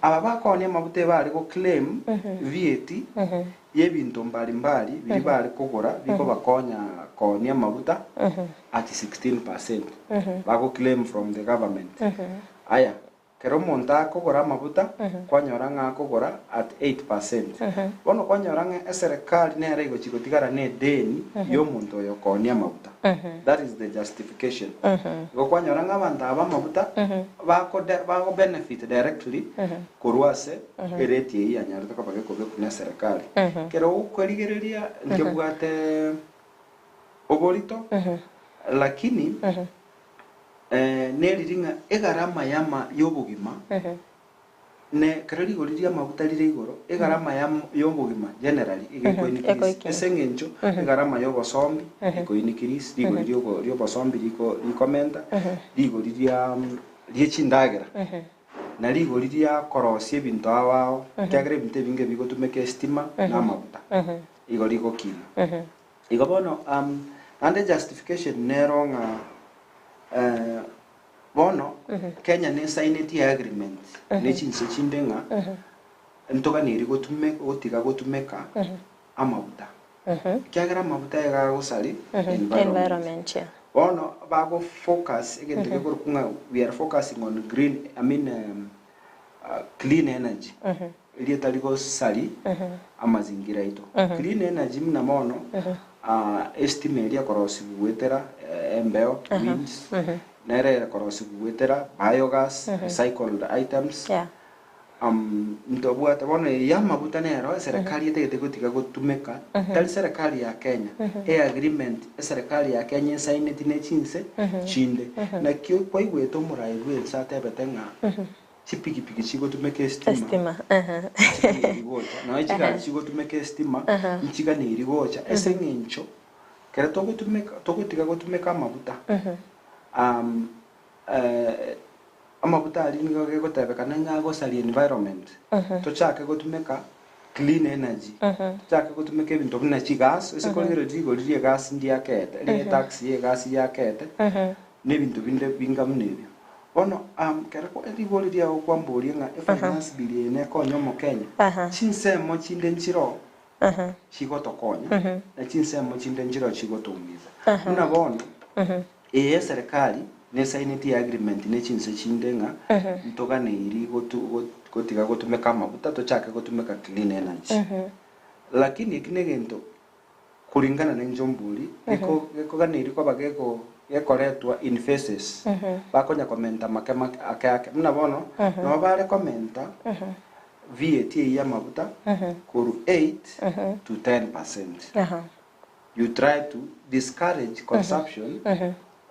aba bakonya mabute bari go claim VAT yebintu mbali biri bari kugura biko bakonya konya mabuta at 16% bago claim from the government aya kero monta kogora amabuta kwanyora nga kogora at 8%. Bono kwanyora nga serikali nere igochigotigara ne deni yo muntu yo konia amabuta. That is the justification. Go kwanyora nga banda aba amabuta bako benefit directly kurwase ereti yi anyarita kabage kobe kuna serikali. Kero kwerigereria nkebwate oborito lakini neriringa egarama yama yobugima ne karari goriria mabuta rire igoro egarama yobugima generally igekoinikris esengencho egarama yobosombi ikoinikris digo ryobosombi rikomenta digo riria riechindagera na rigo riria korosie bintu awao kyagere bintu binge bigotumeke stima na mabuta igo rigo kina igo bono and the justification neronga bono Kenya ne signed agreement ne chinse chindenga ntoka niri gotiga gotumeka amabuta kyagera amabuta ya gosali environment bono bago focus again to go kunga we are focusing on green clean energy ili taligo sali amazingira ito clean energy mna mono estimate ya korosi wetera embeo winds nere korosi wetera biogas recycled items ntobwata bono ya mabuta nero serikali yete gotiga gotumeka tali serikali ya Kenya agreement serikali ya Kenya signed ne chinse chinde na kyo kwa igweto murai rwensa tebetenga chipiki chigo tumeke stima na ichiga chigo tumeke stima ichiga ni rigocha esengencho kera togotiga gotumeka amabuta amabuta ali nigo gotebekana ngago sali environment tochake gotumeka clean energy tochake gotumeka ibintu bina chigas esekolere digo rie gas ndia kete rie taxi ye gas ya kete nebintu binde bingamnebyo ono kera ko ediboli dia okwamburi nga finance bill ne konyomo Kenya chinsemo chinde nchiro chigotokonya na chinsemo chinde nchiro chigotumiza una bono serikali ne signed agreement ne chinse chinde nga ntoka ne iri gotiga gotumeka amabuta tochake gotumeka clean energy lakini kinegento kulingana na njombuli iko gane iri kwa bageko yekoretwa in phases bakonya komenta makema akake mna bono no bare komenta VAT ya mabuta kuru 8 to 10%. You try to discourage consumption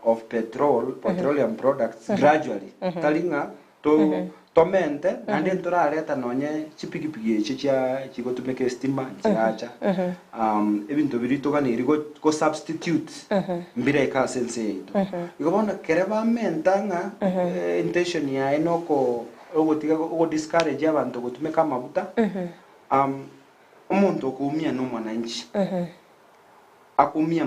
of petroleum products gradually talinga to mente and then torareta nonye chipigipigi chicha chigotumeke stima chiacha ebintu birito ganiri go substitute mbire ka sense ito igobona kereba mentanga intention ya enoko ogotiga go discourage abantu gotumeka amabuta umuntu kumia no mwananchi akumia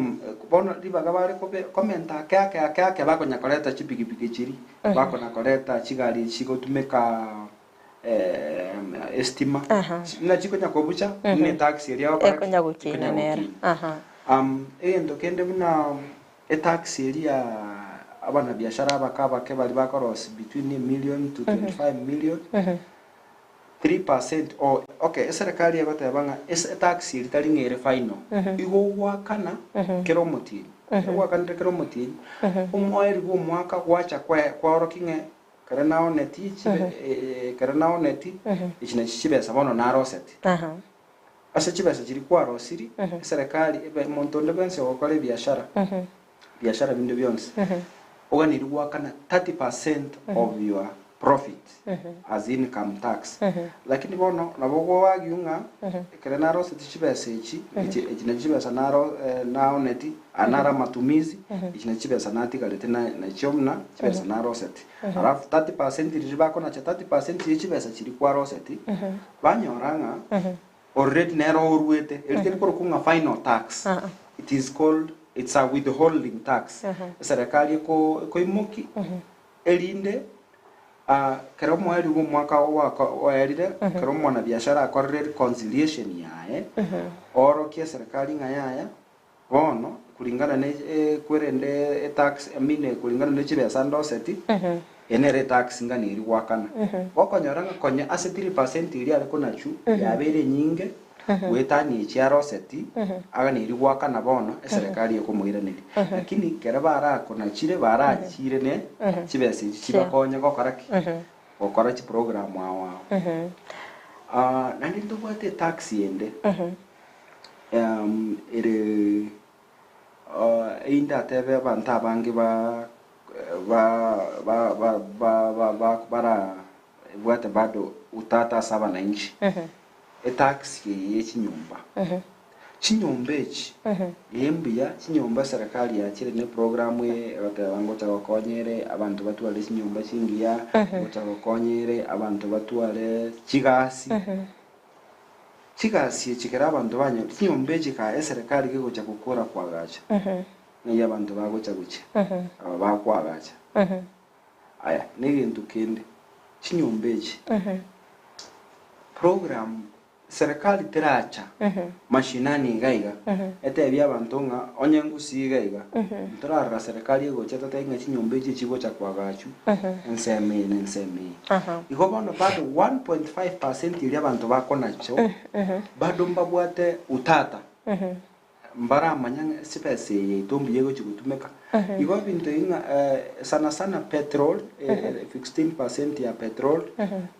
bona ribaga bare komenta kake bakonya koleta chipigipigi chiri bakona koleta chigari chigotumeka estima na chikonya kobucha ne taxi ria ekonya gukina nera endo kende bina taxi ria abana biashara bakaba ke bali bakoros between $1 million to 25 million 3% or okay serikali yabatebanga taxi ritari ngere final igo wakana keromotini wakana keromotini umweri go mwaka wacha kwa orokinge karanao neti karanao neti ichina chibesa bono na roseti asa chibesa chiri kwa rosiri serikali ebe montonde bense okole biashara binde byonse ogani wakana 30% of your profit as income tax lakini bono nabogo wagiunga kerenaro setichibesa ichi echinachibesa naro naoneti anara matumizi ichinachibesa nati galete na chomna chibesa naro seti alafu 30% ribako na 30% ichibesa chiri kwa roseti banyoranga already nero urwete elike kunga final tax it is called it's a withholding tax serikali ko imoki elinde kero mweri wo mwaka wa erire kero mwana biashara akorere reconciliation yae oro kia serikali ngayaya bono kulingana ne kwerende tax amine kulingana ne chibesa ndoseti enere tax ngani iri wakana wakonyoranga konye ase 3% iri ari konachu yabere nyinge wetani chiaro seti agani iri wakana bono serikali yekomuiraniri lakini kera bara kona chire bara chire ne chibesa chiba konye gokoraki gokora chi program wawa nandi ndobwate tax yende ere inda tebe abantu abangi bara bwate bado utata saba na inchi tax ye chinyumba chinyumba echi yembia chinyumba serikali yakire ne program ye batabango cyakonyere abantu batwale chinyumba chingiya cyakonyere abantu batwale chigasi chigasi chikera abantu banyo chinyumba echi ka serikali kiko cyakukora kwagacha ni abantu bagocha guche bakwagacha aya n'ibintu kende chinyumba echi program serikali teracha mashinani gaiga ete bya abantu nga onye Gusii gaiga turara serikali yego chatata inga chinyombe chichibo cha kwagachu Ense iko bono bado 1.5% ili abantu bakonacho bado mbabwate utata mbara manyanga sipese yetombi yego chikutumeka iko bintu inga sana petrol 16% ya petrol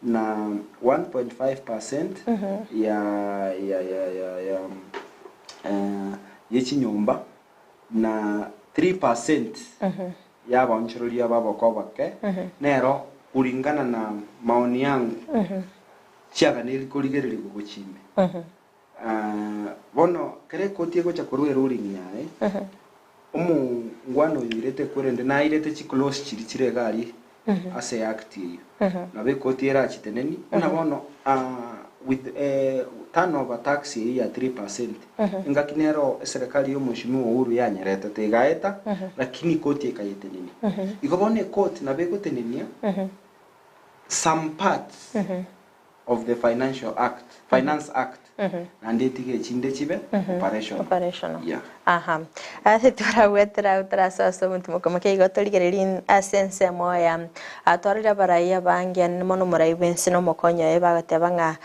na 1.5% ya chinyumba na 3% ya banchuruli ya babokobake nero kulingana na maoni yangu chiaga nilikuligereri kukuchime bono kere kotie gocha kurwe ruling yae ngwano yirete kurende na irete chi close chiri gari ase active na be kotiera chiteneni na bono with turnover tax ya 3% ingakinero serikali yo mheshimiwa Uhuru yanyereta tegaeta lakini koti ikayeteneni ikobone koti na be kotenenia some parts of the finance act and etige chinde chibe operational yeah athitwara wetera utraso mutumo kama keigo toligererin asense moya atorira baraia bangia mono muraibensi no mokonyo ebagateba nga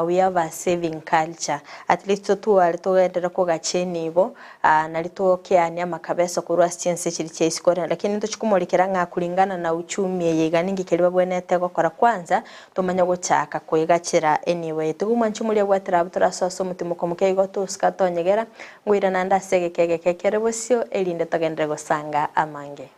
we have a saving culture at least tuwali tugendera ko gacheni bo nalito kiania makabeso kurwa science chiri cheiskora lakini ndo chikumurikira nga kulingana na uchumi yeganingi keliba bwenete gokora kwanza tumanya guchaka kwegachira anyway tugumwanchumulia gwatera utraso mutumo kama keigo tuskatonyegera ngwira nanda sege kege Kerubo sio elinde togendere gosanga amange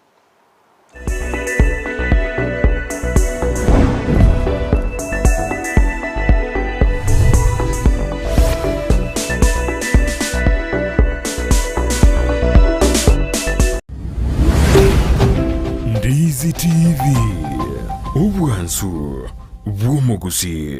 Ndizi TV ubwansu bw'Gusii.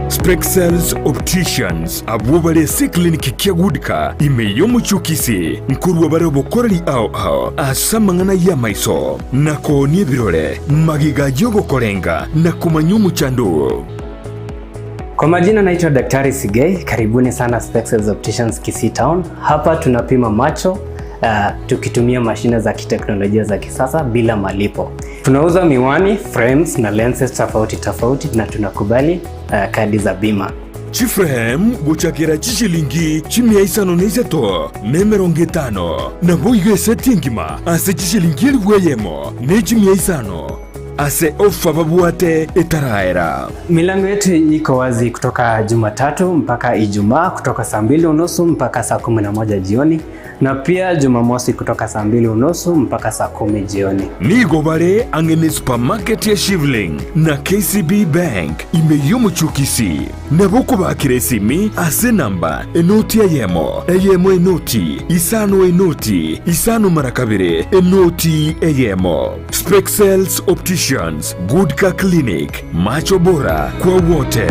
Spexels Opticians abubale clinic kyagudika imeyo muchukisi nkuru wabare bokorali ao asamangana ya maiso nako ni birore magiga jogo korenga na kumanyumu chandu. Kwa majina naitwa Daktari Sigei, karibuni sana Spexels Opticians Kisii Town. Hapa tunapima macho tukitumia mashine za kiteknolojia za kisasa bila malipo. Tunauza miwani, frames na lenses tofauti na tunakubali kadi za bima. Chiframe guchakira chishilingi chimia isano neiseto nemeronge tano na boige setingima ase chishilingi elweyemo ne chimia isano ase ofa babuate etaraera. Milango yetu iko wazi kutoka Jumatatu mpaka Ijumaa kutoka saa 2:30 mpaka saa 11 jioni na pia Jumamosi kutoka saa 2:30 mpaka saa 10 jioni. Nigo bare angene supermarket ya Shivling na KCB Bank imeyomu chukisi na boko bakiresimi ase namba enoti ya yemo enoti isano marakabire enoti eyemo. Spexels Opticians, Good Car Clinic, macho bora kwa wote.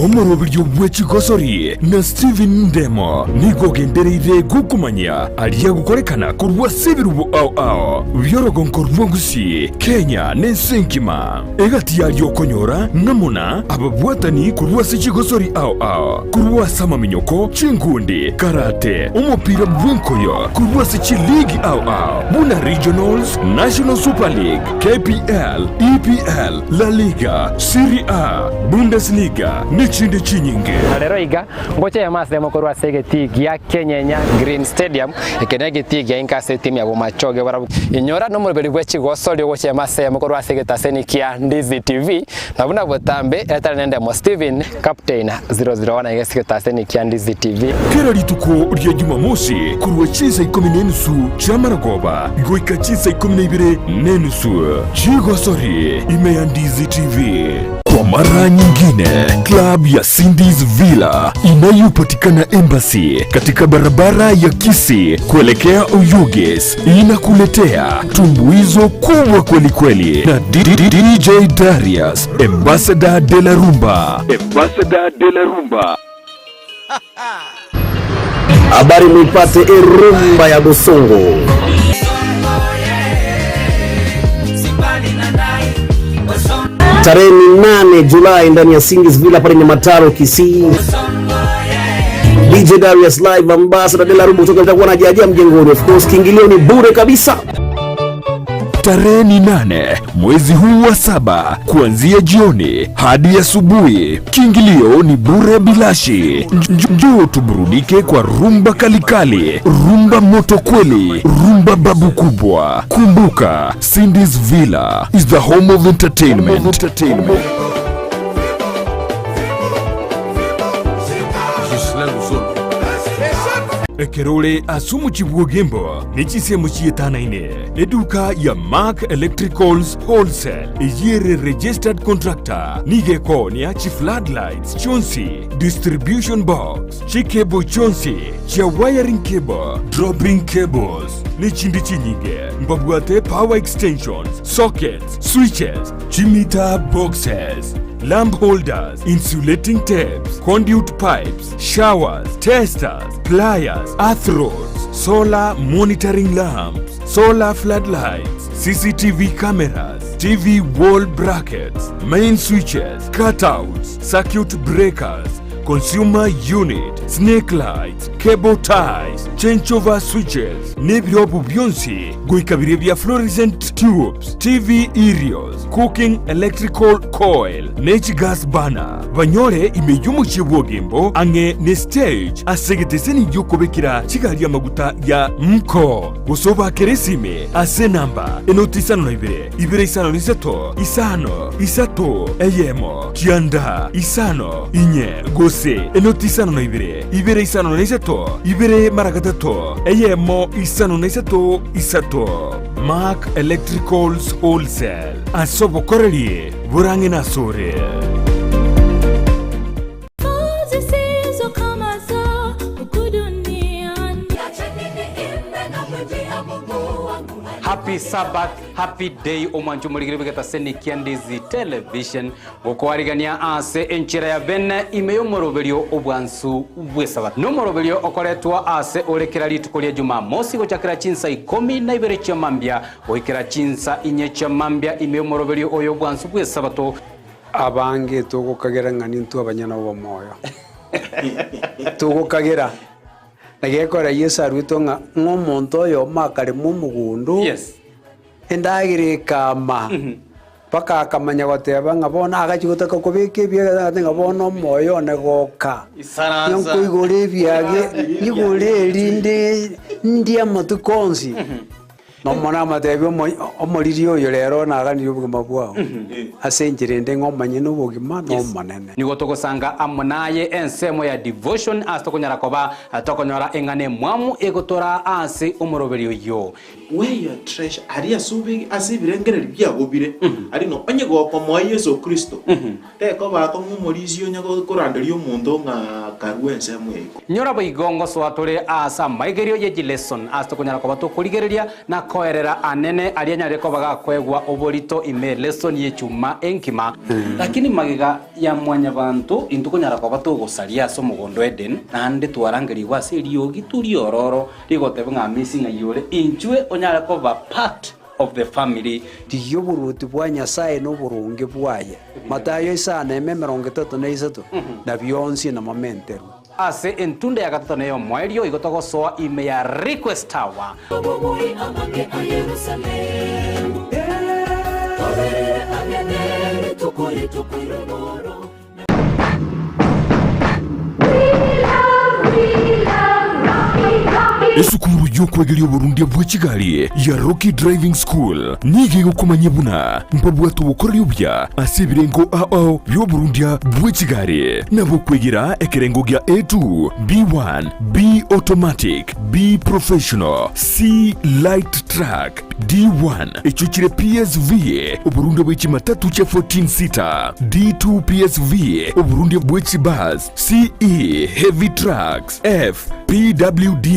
omorobiryo bw'ekigosori na Steven Ndemo nigogendereire gukumanya aria gukorekana kurwa sebirubu ao byorogonko rwa Gusii Kenya n'ense nkima egati yario konyora namuna ababwatani kurwa sekigosori ao kurwa sama minyoko chingundi karate umupira bwenkoyo kurwa sechi league ao buna regionals National Super League KPL EPL La Liga Serie A Bundesliga nichinde chinyinge rero iga ngoche ya mase mokorwa segeti ya Kenya Green Stadium ikenege tigi ya inkase timu ya Bomachoge bara inyora no muriberi bwechi gosoli ngoche mase mokorwa segeta senikia Ndizi TV na buna botambe eta nende mo Steven captain 001 igesiketa senikia Ndizi TV kera lituko rya Jumamosi kurwa chisa 14 chamaragoba goika chisa 12 chigosori imeya Ndizi TV. Kwa mara nyingine, club ya Cindy's Villa inayopatikana Embassy katika barabara ya Kisii kuelekea Oyugis inakuletea tumbuizo kubwa kweli kweli na DJ Darius, Ambassador de la Rumba. Habari muipate rumba ya Busongo. Tarehe 8 Julai ndani ya Cindy's Villa pale Nyamataro Kisii. DJ Darius live, Ambassador de la Rumba tutakuwa na jaji mjengoni, of course kiingilio ni bure kabisa. Tarehe 8 mwezi huu wa 7 kuanzia jioni hadi asubuhi. Kiingilio ni bure bilashi. Njoo tuburudike kwa rumba kalikali, rumba moto kweli, rumba babu kubwa. Kumbuka, Cindy's Villa is the home of entertainment. Ekerole asumu chibuogembo nichisemo chietanaine eduka ya Mark Electricals Wholesale ejire registered contractor nigeko ni achi floodlights chonsi distribution box chikebo chonsi cha wiring cable dropping cables nichindi chinyige mbabwate power extensions sockets switches chimita boxes lamp holders, insulating tapes, conduit pipes, showers, testers, pliers, earth rods, solar monitoring lamps, solar floodlights, CCTV cameras, TV wall brackets, main switches, cutouts, circuit breakers, consumer unit, snake lights, cable ties, changeover switches, nebyobu byonsi, goikabire bya fluorescent tubes, TV aerials, cooking electrical coil, natural gas burner. Banyore imeyumu chibuogembo ange ne stage asegeteseni yokobekira chigali amaguta ya mko. Busoba keresime ase namba enotisano na ibere isano nisato isato eyemo kianda isano inye gose enotisano na ibere isano na isato ibere maragatato eyemo isano na isato Mark Electricals Wholesale asobo korelie burange na sore. Happy Sabbath, happy day omanchu muligire bigata senikia Ndizi television gukwarigania ase enchira ya bene imeyo moroberio obwansu bwe Sabbath no moroberio okoretwa ase orekera litukolia Jumamosi gochakira chinsa 12 cha mambia oikera chinsa 4 cha mambia imeyo moroberio oyo bwansu bwe Sabbath abange tugukagera ngani ntu abanyana bo moyo tugukagera nagekora Yesu arwito ngomonto yo makare mu mugundu yes endagire kama paka akamanya goteba ngabona agachigotaka kubike bya ngabona moyo negoka isaranza nkuigore byage ngigore linde ndia mutukonzi no mona matebyo omoririo yo rero nagani ubugima bwao asenjirende ngomanye n'ubugima no manene nigo togosanga amonaye ensemo ya devotion astokonyara koba atokonyora engane mwamu egotora ase omoroberio yo where your treasure ari subi asibirengere byagobire ari no onye goko mo Yesu Kristo teko bako ngumurizio nyago kuranderio mundo nga karuense mweko nyora boigongo so atore asa maigerio ye lesson astokonyara koba to kurigereria na koerera anene aria nyareko bagakwegwa oborito ime lesson yechuma enkima lakini magiga ya mwanya bantu intukunyara kwa batu gosaria so mugondo Eden nande twarangeri gwase riogi turi ororo rigotebe nga missing ayore inchwe onyara ko ba part of the family tiyo buruti bwa Nyasaye no burunge bwaye Matayo 3:33 na byonsi na momenteru ase entunde ya gatatu neyo mwerio igotogosoa ime ya request hour esukuru y'okwegeria oburundi bwa Kigali ya Rocky Driving School nige gukomanya buna mpabwatu bukorera ubya asibirengo ao by'oburundi bwa Kigali nabo kwegera ekerengo gya A2 B1 B automatic B professional C light track D1 echuchire PSV oburundi bwa chimatatu cha 14 seater D2 PSV oburundi bwa chibus CE heavy trucks F PWD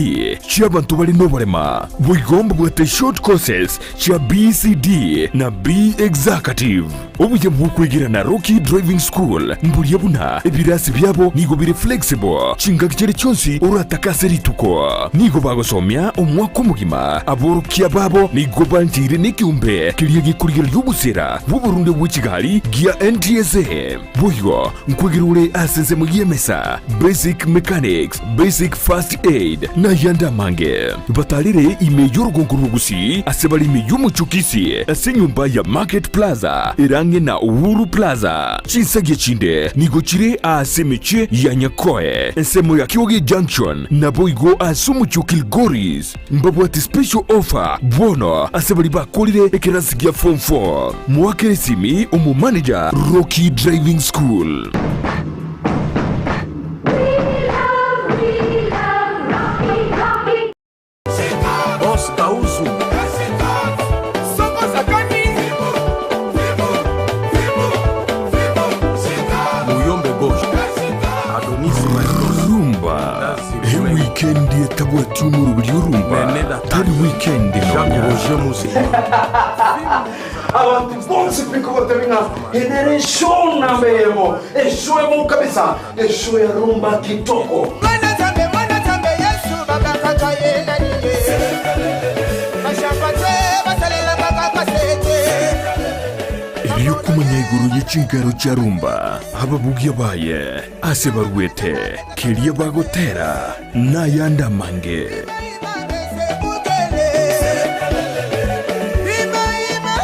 cy'abantu bali n'oburema bwigomba bwate short courses cya BCD na B executive obuye bw'okwegira na Rocky Driving School mbulya buna ebirasi byabo nigo biri flexible chingakichere cyonsi urataka rituko nigo bagosomya omwaka omugima aborukia babo nigo banjire n'ikiumbe kiriye gikurira y'ubusera bw'Uburundi bwa Kigali gya NTSA bwoyo nkwegirure asenze mu yemesa basic mechanics basic first aid na yanda mange batalire ime y'urugongo Gusii asebali ime y'umucukisi asenyumba ya Market Plaza irange na Uhuru Plaza chisage chinde nigo chire asemeche ya Nyakoe ensemo ya Kiwoge Junction na boigo asumuchukil Goris mbabwati special offer bono asebali bakolire ekerasi gya form 4 mwakere simi umu manager Rocky Driving School. Weekend yetabwa tumuru byurumba tari weekend abantu bonse piko batabina generation na mbemo eshoe kabisa eshoe rumba kitoko mwana tambe Yesu baba kaka yenda niye mashapate basalela baba kasete iyo kumanya iguru y'ikingaro cya rumba ababugiye baye asebarwete kiriye bagotera n'ayandi mange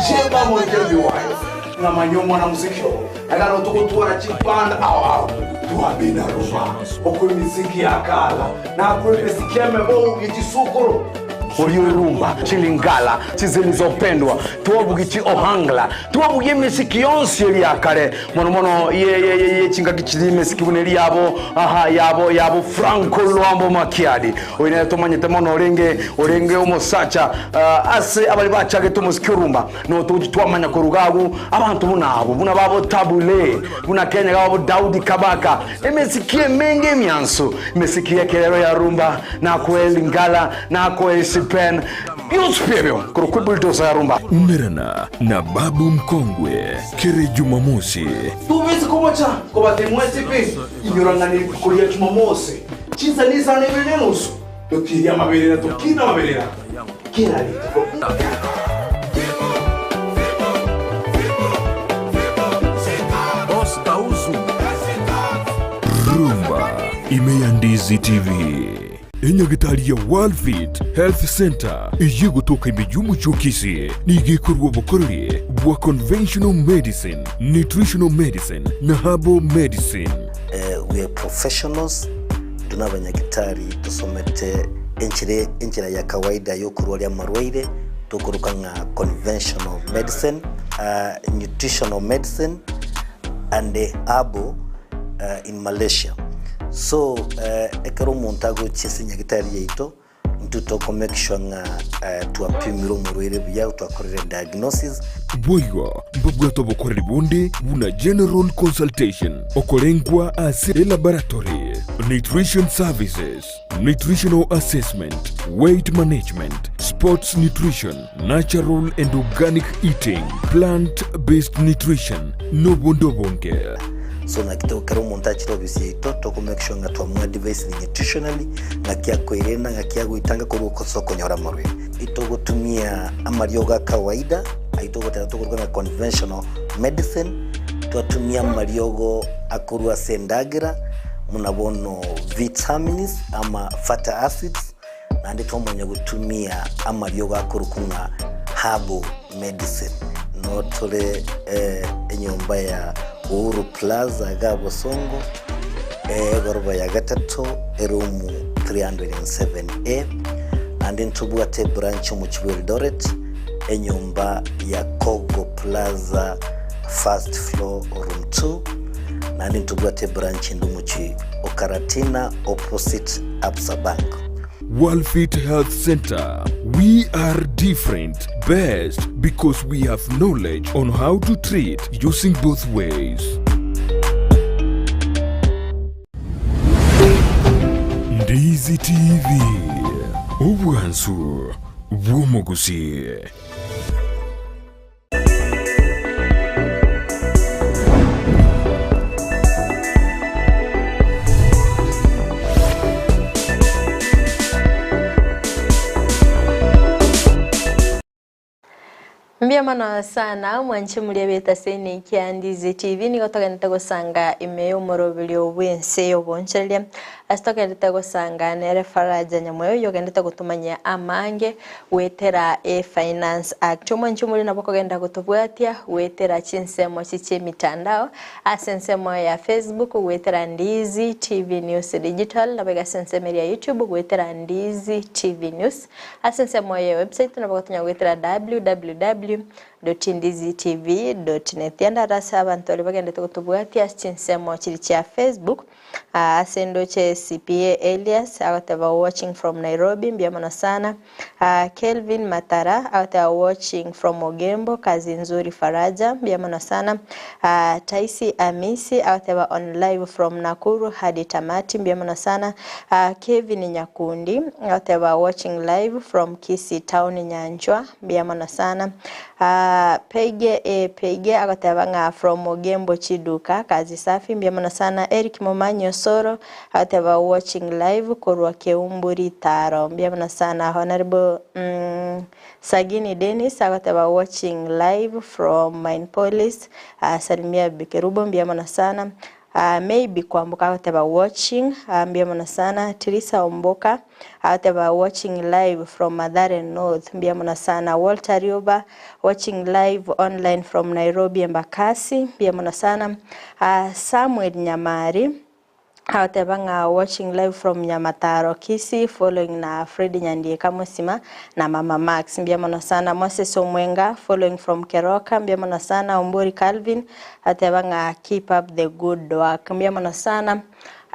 sheba mwongera biwayo nkamanyo mwana muzikyo agano tukutwara chipanda awa tuabina rumba okwe miziki yakala na kwe miziki yamebo yichisukuru Rumba, chilingala, chizilizopendwa, tuwabugichi ohangla, tuwabugie misiki yonsi yeli yakare, mono ye chinga kichili misiki buneli yabo Franco Luambo Makiadi, oine tomanyete mono orenge omosacha, ase abali bachage tumusiki rumba, no tuwamanya kurugagu, abantu buna babo tabule, buna Kenya babo Daudi Kabaka, misiki menge miansu, misiki ya kelero ya rumba, na kwe lingala, na kwe pen Yuspiro kurukubulito za rumba umerana na babu mkongwe kere Jumamosi tuwezi kumocha kwa batemwezi pi inyurangani kulia Jumamosi chinza nisa nebele nusu tukiria mabelera tukina mabelera kila lito rumba ime ya Ndizi TV enyagitari ya World Fit Health Center iye gutoka imijyumu cy'ukisi nigikorwa bukorere bwa conventional medicine, nutritional medicine na herbal medicine. We are professionals, tunabanyagitari tusomete enchira ya kawaida yo kurwalia marwaire tukuruka nga conventional medicine, nutritional medicine and herbal in Malaysia. So ekero montago chisinya gitari yeito ntutoko make sure nga tuapimiro murwere bya twakorera diagnosis boyo mbabwato bokorera bonde buna general consultation okorengwa ase laboratory nutrition services, nutritional assessment, weight management, sports nutrition, natural and organic eating, plant-based nutrition, nobondobonke. So na kitoko kero montage obviously to make sure nga twa device nutritionally ngakia kwirena ngakia guitanga kuruko soko nyora marwe ito gutumia amarioga kawaida aito gutera tukuruka conventional medicine twatumia mariogo akurua sendagira munabono vitamins ama fatty acids na ndito mwenye gutumia amarioga akurukunga herbal medicine no tole enyomba ya Uhuru Plaza Gabo Songo goroba ya gatatu erumu 307A and then tubuate branch mu Eldoret enyumba ya Kogo Plaza first floor room 2 and then tubuate branch ndumuchi Okaratina opposite Absa Bank. Worldfit Health Center. We are different, best because we have knowledge on how to treat using both ways. Ndizi TV. Ubwansu bw'Gusii. Mbiamana sana mwanchi mulebeta sene kia Ndizi TV ni gotoka nitagosanga imeyo morobelio wense yobonchelia astoka nitagosanga nere Fridah nyamweyo yogenda gutumanya amange wetera finance act mwanchi muli naboko genda gutubwatia wetera chinsemo chiche mitandao asensemo ya Facebook wetera Ndizi TV News Digital nabega sensemo ya YouTube wetera Ndizi TV News asensemo ya website naboko tunya wetera www.ndizitv.net yanda rasa abantu bagenda tukutubwatia chinsemo chiri cha Facebook asendo che CPA Elias awatava watching from Nairobi mbiamana sana Kelvin Matara awatava watching from Ogembo kazi nzuri Faraja mbiamana sana Taisi Amisi awatava on live from Nakuru hadi tamati mbiamana sana Kevin Nyakundi awatava watching live from Kisii town Nyanjwa mbiamana sana Pege akatavanga from Ogembo Chiduka kazi safi mbiamana sana Eric Momanyo Soro akatava watching live korwa Keumburi Taro mbiamana sana Honorable Sagini Dennis akatava watching live from Mine Police Salimia Kerubo mbiamana sana maybe kwambuka akatava watching mbiamana sana Teresa Omboka akatava watching live from Mathare North mbiamana sana Walter Rioba watching live online from Nairobi Embakasi mbiamana sana Samuel Nyamari awatebanga watching live from Nyamataro Kisii following na Fridah Nyandieka Musima na Mama Max mbiamana sana Moses Omwenga following from Keroka mbiamana sana Ombori Calvin awatebanga keep up the good work mbiamana sana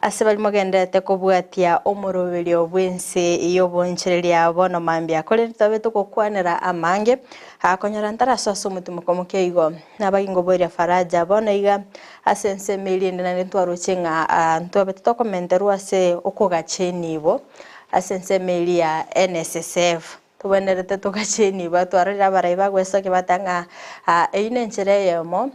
asebali mogendete kubwatia omorobelio bwense iyo boncherelia bono mambia kole tabe tukokwanira amange akonyara ntara soso mutumukomoke igo nabagingo boria Faraja bono iga asense milinde na ntwaro chenga ntwabe tukomenteru ase okogacheni bo asense milia NSSF tubenerete tugacheni batwarira baraiba gwesoke batanga einenchire yemo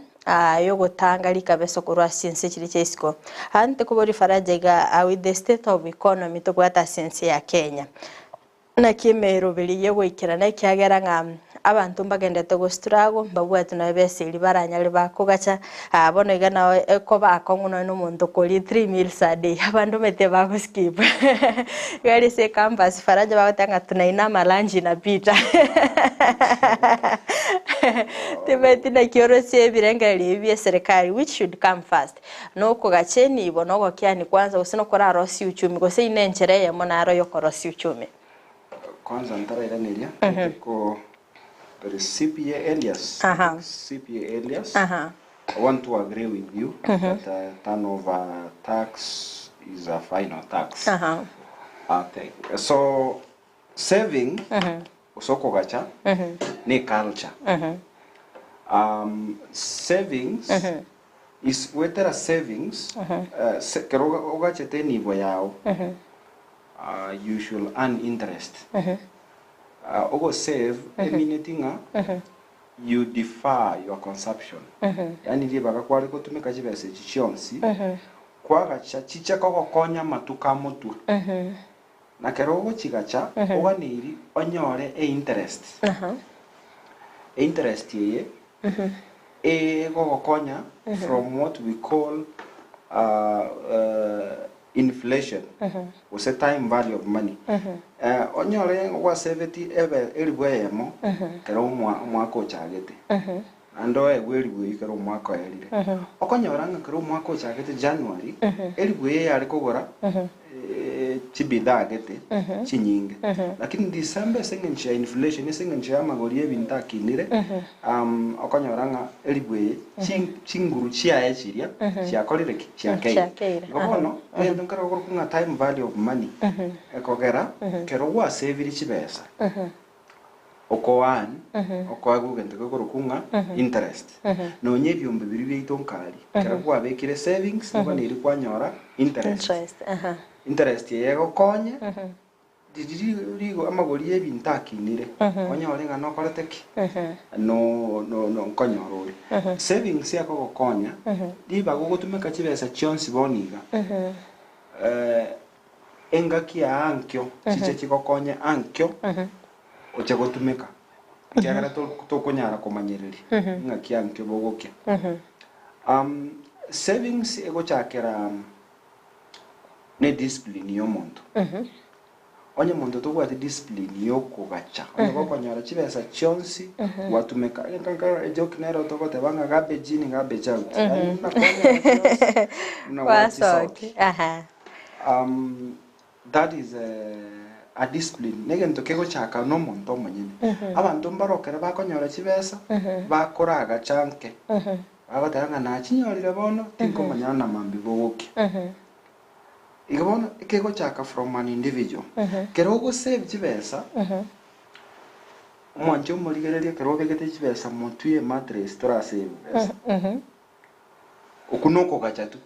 yogotanga likabeso kurwa sense chiri chesko ante kubori Faraja with the state of economy to kwata sense ya Kenya na kimero beliye gwikira na kyagera nga abantu mbagendete go struggle mbabwatu na beseli baranyali bakugacha bono igana ko bakonguno n'umuntu kuri 3 meals a day abantu mete bako skip gari se campus Faraja batanga tunaina malanji na pita tibeti na kiorose birengali bya serikali which should come first no kugacheni ibono go kyani kwanza usino kora rosi uchumi go se inenchera ya monaro yokorosi uchumi kwanza ntara iranilia ko CPA Elias CPA Elias I want to agree with you that turnover tax is a final tax okay so saving usoko gacha ni culture savings is wetera savings kero ogachete nivo yao you should earn interest ogo save eminetinga you defer your consumption yani libaga kwari kutumika chibese chichionsi kwaga chicha koko konya matuka mutu na kero ogo chigacha oganiri onyore interest interest ye gogo konya from what we call inflation was a time value of money onyore wa 70 elibwemo kero mwako chagete ando egwelibwe kero mwako elire okonyora nga kero mwako chagete January elibwe yari kogora chibida gete chinyinge lakini December sengencha inflation sengencha amagori ebinta kinire okonyora nga elibwe chinguru chia echiria chia kolire chia kei gobono endo nkara kunga time value of money ekogera kero wa save chibesa okoan okwagu gente kunga interest no nyebyombe biri byitonkari kero kwa bekire savings ngo niri kwanyora interest interest yego konye didirigo amagori ebinta kinire onyore nga no koreteki no konyorori savings yako gokonya diba gogutumeka chibesa chionsi boniga engaki ya ankyo chiche chikokonya ankyo oche gotumeka kyagara to konyara komanyereri ngaki ankyo bogokya savings ego chakera ne discipline yomuntu onye muntu to gwati discipline yokugacha onye gokonyara chibesa chionsi watumeka nkankara ejokinero to gote banga garbage in garbage out that is a discipline negento kego chaka no muntu omanyene abantu mbarokera bakonyara chibesa bakoraga chanke abatanga na chinyorire bono tinkomanyana na mambi bowoki igabona kego chaka from an individual kero go save chibesa mwancho murigereria kero begete chibesa montuye mattress tora save okunoko gachatu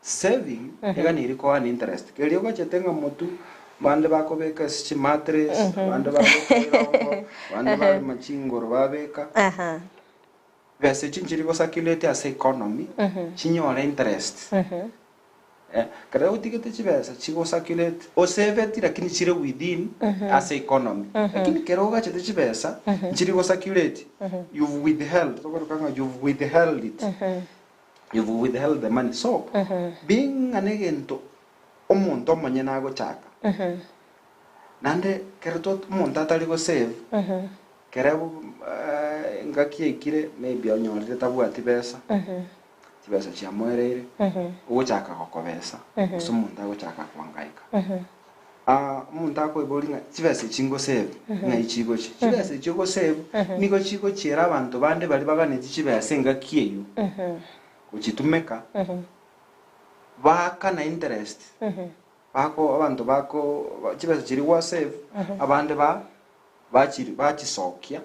saving ega niri ko an interest kero go chetenga motu bande bakobeka chi mattress bande bakobeka bande ba machingoro babeka bese chinchiri go circulate as economy chinyora interest kada utigete chibesa chigo circulate o save it lakini chire within as economy lakini keroga chete chibesa chiri go circulate you've withheld you've withheld it you've withheld the money so being anegento omuntu omanye nago chaka nande keroto omuntu atari go save kerebo ngaki ekire maybe onyorire tabwati besa chibesa chia mwerere ugochaka gokobesa sumuntu agochaka kwangaika umuntu akoiboringa chibesa chingo save ngai chigo chibesa chigo save nigo chigo chira abantu bande bali bagane chibesa ngaki eyu uchitumeka baka na interest bako abantu bako chibesa chiri wa save abande bachisokia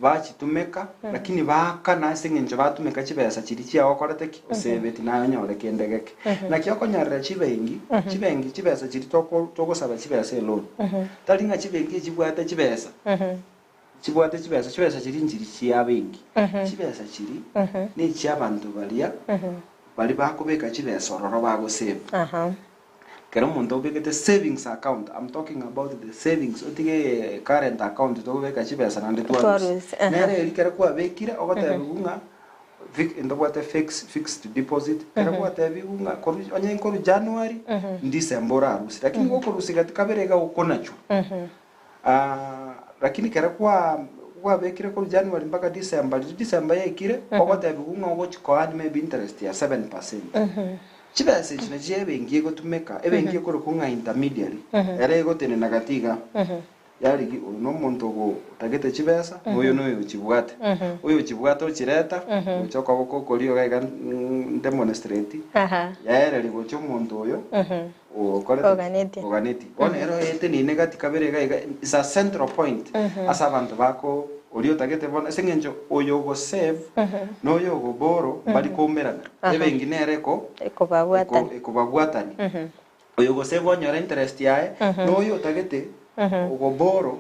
bachitumeka lakini baka na singenje batumeka chibesa chiri chia wakoreteki save nayo nyore kendegeke na kyokonyarira chibengi chibesa chiri tokosaba chibesa alone talinga chibengi chibwate chibesa chibesa chiri njiri chia bengi chibesa chiri ni chia bantu bali bakobeka chibesa ororo bago save kero muntu obegete savings account. I'm talking about the savings otige current account to beka chibesa nande twarusi nere elikera kwa bekira ogota bigunga ndo kwate fixed deposit kera kwa tabigunga onye nkoru January December arusi lakini goko rusiga kaberega ukonacho lakini kera kwa bekira ko January mpaka December yekire ogota bigunga ogochikoani maybe interest ya 7%. Chibesa chine jebengiye gotumeka ebengiye ko rukunga intermediary ere gotene nagatiga yari no muntu go tagete chibesa uyu no chibwate uyu chibwate ochireta uchoka boko kolio ga demonstrate yaere ligo chomuntu uyu organiti onero ete ni negative kabere ga is a central point asa abantu bako Uri otagete bona sengenjo oyo go save no yo go boro bali komerana ebe nginereko ekobagwatani oyo go save onyora interest yae no yo otagete go boro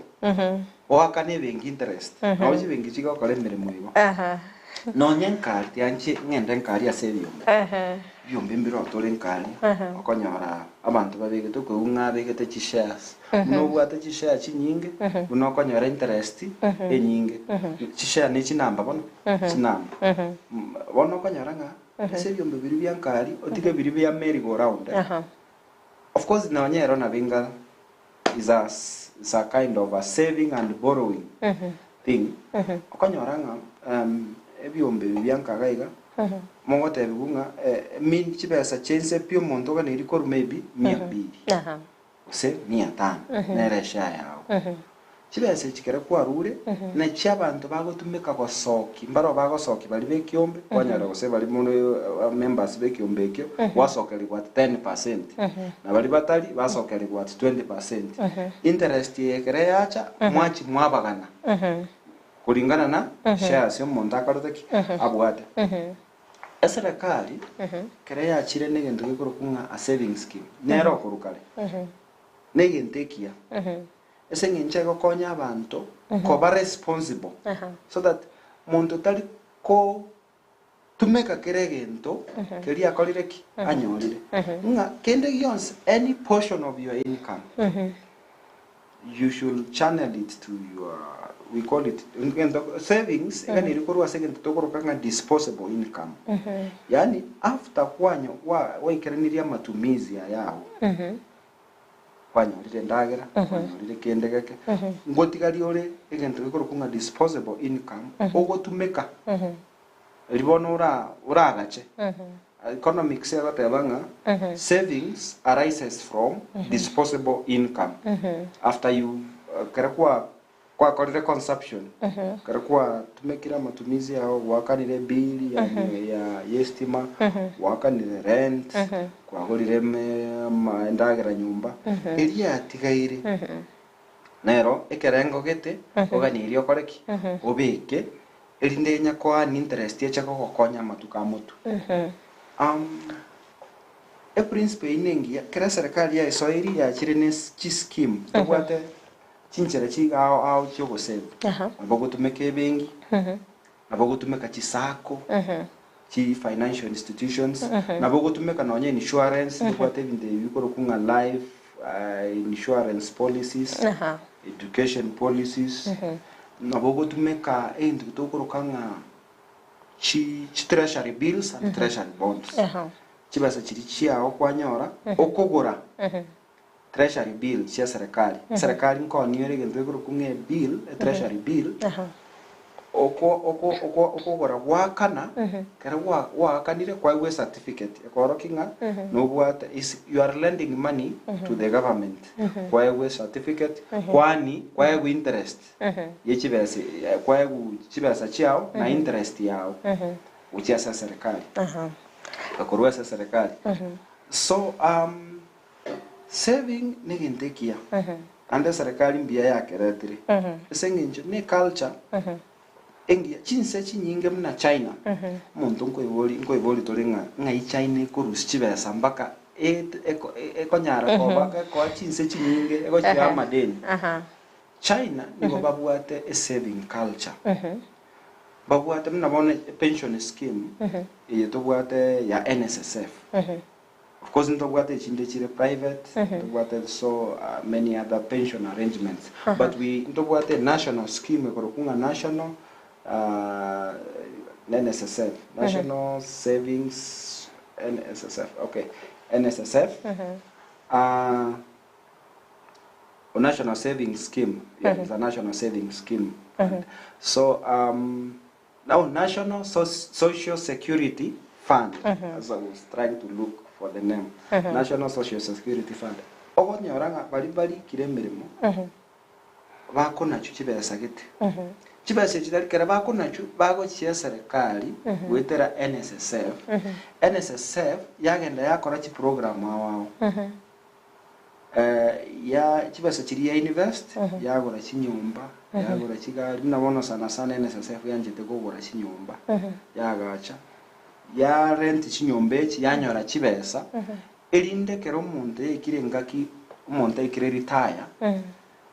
oakane bengi interest aoji bengi chiga kole mirimo ibo no nyenkari yanchi ngende nkari asebyo byombe mbiro tole nkari okonyora abantu babegete ko ngabegete chi shares no bwate chi share chinyinge uno okonyora interest enyinge chi share ni chinamba bono chinamba bono okonyora nga asebyo mbiri byankari otige biri bya merry go round of course na onyero na binga is a kind of a saving and borrowing thing okonyora nga ebyombe byankagaiga mongote bibunga min chibesa chense pio monto ga niri kor maybe 200 ose 500 neresha yao chibesa chikere kwa rure na chabantu bagotumika ko soki mbaro bagosoki bali bekiombe kwanyara ose bali muno members bekiombe kyo wasokeri kwa 10% na bali batali basokeri kwa 20% interest yekere yacha mwachi mwabagana kulingana na shares yo monta akaroteki abwate eserekali kere yachire negento gikoro kunga a saving scheme nero kurukale negentekia esengenche gokonya abantu ko ba responsible so that muntu tali ko tumeka keregento keri akolireki anyorire nga kende yons any portion of your income you should channel it to your we call it savings ngani rikorwa second tokoro kanga disposable income yani after kwanyo wa ikereniria matumizi yao kwanyo rire ndagera kwanyo rire kendegeke ngotigari ore egento gikoro kunga disposable income ogotumeka ribono uragache economics yagatebanga savings arises from disposable income after you kerekwa kwa korire consumption kerekwa tumekira matumizi yao wakanire bill ya yestima wakanire rent kwa gorire ndagera nyumba eria tigaire nero ekerengo gete oganirio koreki obeke erinde nyakwa ni interest yecha gokonya matuka mutu e principle inengia kera serikali ya Israeli ya chirene chi scheme tobwate chinchera chi ao chogo save abogo tumeke bengi abogo tumeka chisako chi financial institutions nabogo tumeka na onye insurance tobwate binde bikoro kunga life insurance policies education policies nabogo tumeka endo tokoro kanga chi treasury bills and treasury bonds chibasa chiri chiao kwanyora okogora treasury bill chia serikali nkoniere gento guru kunge bill treasury bill okogora wakana kera wakanire kwa we certificate ekorokinga no bwata is you are lending money to the government kwa we certificate kwani kwa we interest yechibese kwa we chibasa chiao na interest yao uchiasa serikali akorwa serikali so saving negentekia ande serikali mbia yake retire sengenje ne culture engia chinse chinyinge mna China muntu ngoiboli torenga ngai China kurus chibesa mbaka ekonyara ko baka ko chinse chinyinge ego chia madeni China nibo babwate a saving culture babwate mna bone pension scheme yetobwate ya NSSF of course ntobwate chinde chire private ntobwate so many other pension arrangements but we ntobwate national scheme ekorokunga national NSSF national savings NSSF okay NSSF national savings scheme it's a national savings scheme so now national social security fund as I was trying to look for the name national social security fund ogonyoranga bali kiremeremo bako nacho chibesa gete chibesa chidari kera bako nacho bago chia serikali wetera NSSF yagenda yakora chi program wao ya chibesa chiri ya invest yagora chinyumba yagura chigari nabono sana NSSF yanjete kugura chinyumba yagacha ya rent chinyumba echi yanyora chibesa erinde kero omonto ekire ngaki omonto ekire retire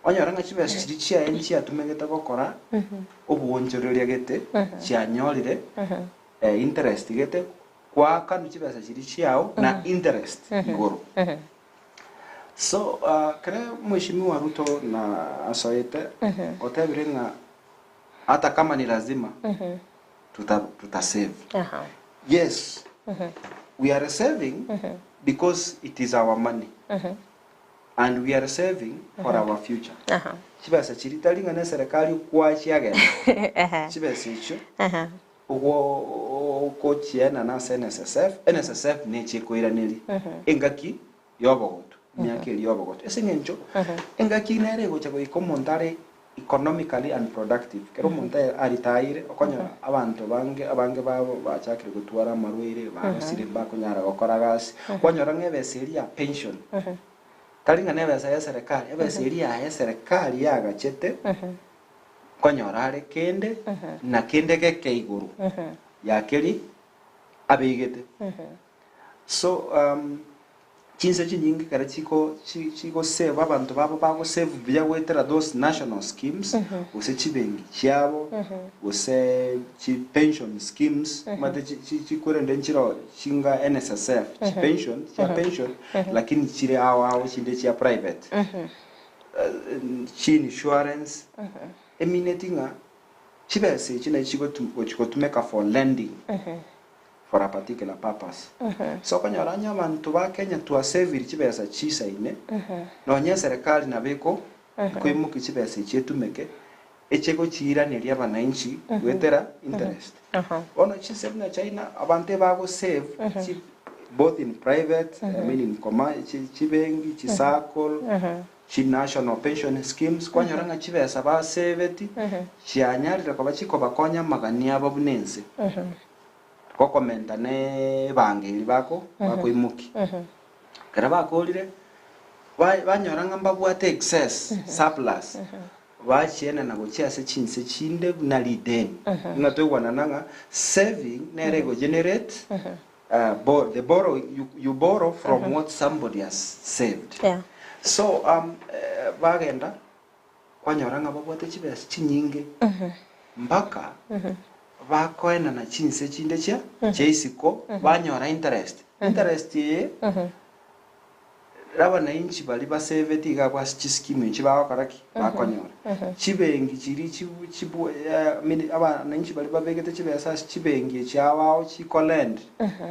onyora nga chibesa chiri chia enchi atumegete gokora obwonjoreria gete chianyorire interest gete kwa kanu chibesa chiri chiao na interest igoro. So kare mheshimiwa Ruto na asoete otebire nga hata kama ni lazima tuta save. Yes, we are saving because it is our money and we are saving for our future. Chibesa chiritalinga na serikali kwa chiagenda chibesa icho ugo chiena na NSSF ne chikoiraniri engaki yobogoto myaka eri yobogoto esengencho engaki nere gocha go ikomontare economically unproductive kero monta aritaire okonya abantu abange babo bachakire gutwara marwire basire bakonyara gukora gasi konyora ngebeseri ya pension talinga nebesa ya serikali ebeseri ya serikali yagachete konyora are kende na kende ke iguru yakeri abigete. So chinse chinyingi kare chiko save abantu babo bago save bya wetera those national schemes use chibengi chiabo use chi pension schemes mate chikurende nchiro chinga NSSF pension lakini chire awo chinde chia private chi insurance eminetinga chibese china chiko to make for lending for a particular purpose. So kanyaranya abantu ba Kenya to save chibesa chisa ine no nya serikali na beko kuimuka chibesa chetumeke echego chira neria bananchi wetera interest. Ono chise na China abante bago save both in private I mean in chibengi chisakol chi national pension schemes kwanyaranga chibesa ba save chianyarira kwa bachiko bakonya magania babunense ko komenta ne bangeli bako imuki kara bakolire banyoranga mbabwate excess surplus bachiena na gochia se chinse chinde na liden natogwana nanga saving nerego generate you borrow from what somebody has saved. So bagenda kwanyoranga babwate chibesa chinyinge mbaka bakoena na chinse chinde chia cheisiko banyora interest ye raba na inchi bali ba save tiga kwa scheme chibawa karaki bakonyora chibengi chiri chibu aba na inchi bali ba begete chibesa chibengi chawa chikolend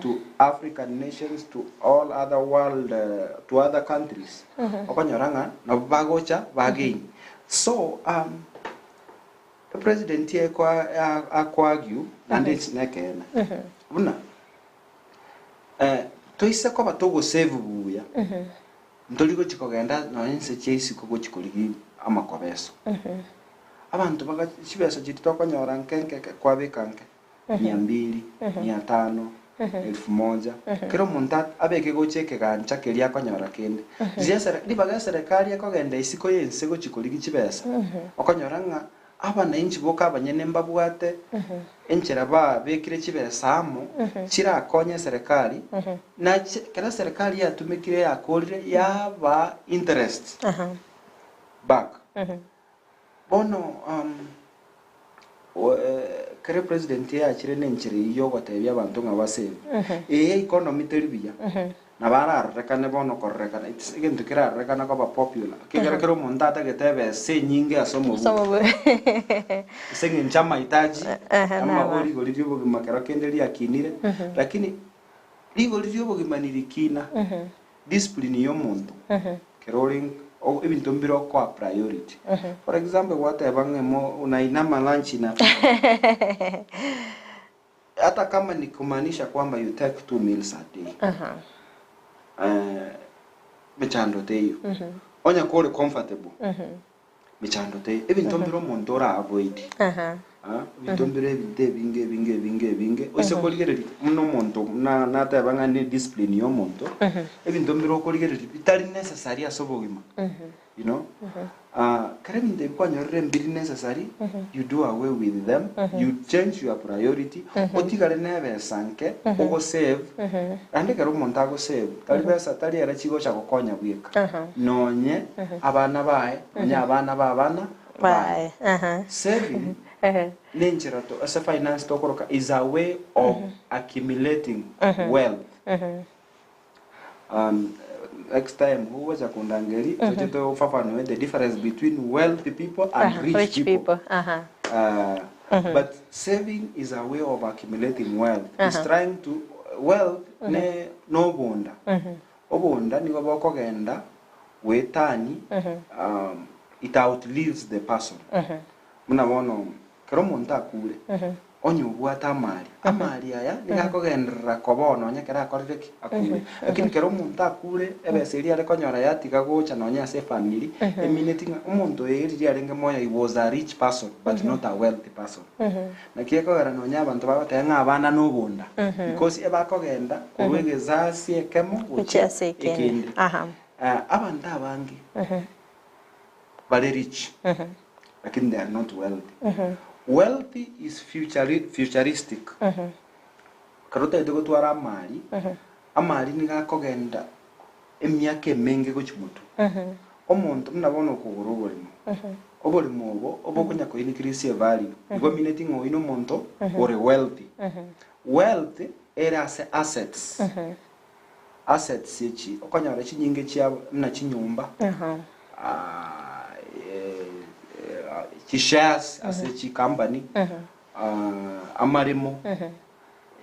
to African nations, to all other world, to other countries okonyoranga na bagocha bagain. So the president here argue and it's nekena buna toisa kwa batogo save buya ntoliko chikogenda no Ense chase ko chikoligi amakobeso abantu baga chibesa chitoko nyora nkenke kwa bekanke 200 500 1000 kero monta abeke gocheke gancha kelia konyora kende ziasera libaga serikali yakogenda isiko Ense go chikoligi chibesa okonyoranga abana inchi boka abanyene mbabwate enchera ba bekire chibesa amo chira akonye serikali na kera serikali yatumikire yakolire yaba interest back bono kere president ya chire nenchiri yogo tebya abantu ngabase economy teribia na bara rekane bono korrekana igento kira rekana ko popular kigera kero mondata getebe se nyinge asomo sengi chama itaji ama bori goli dio makero kendeli akinire lakini ligo dio bogimanirikina discipline yo muntu keroling o ebintu mbiro kwa priority for example whatever ngemo unainama lunch na hata kama ni kumaanisha kwamba you take 2 meals a day bichando teyo onya kole comfortable bichando teyo ebintu mbiro montora avoid bitombere binge ose koligereri muno monto na tabanga ni discipline yo monto ebintu mbiro koligereri bitari necessary asobogima you know. Karen de kwa nyorre mbili necessary, you do away with them, you change your priority, otigare nebe sanke, ogo save, ande kero monta go save, tali besa tali era chigo cha gokonya bwika. Nonye abana bae, nonye abana babana bae. Saving Ninjirato as a finance tokoroka is a way of accumulating wealth. Next time who was a kundangeri so the difference between wealthy people and rich people. But saving is a way of accumulating wealth. It's trying to wealth ne no bonda. Obonda ni waboko genda wetani it outlives the person. Muna wono kero monta kure onyo bwata amali aya nikakogendera kobono nya kera akoreki akure lakini kero monta kure ebeseri ale konyora yatiga gocha nonya se family eminating umuntu eri arenge moya he was a rich person but not a wealthy person na kieko gara nonya abantu babatenga abana nobonda because ebakogenda kurwegeza siekemo ikindi abantu abangi very rich lakini they are not wealthy. Wealthy is futuristic. Karota edogo twara amali. Amali ni gakogenda emyaka emenge gochimutu. Omuntu mnabona okuguru obolimo. Obolimo obo obokunya ko increase value. Dominating oino monto or wealthy. Wealth era assets. Assets echi okanyara chinyinge chiabo na chinyumba. Shares as a company, amarimo,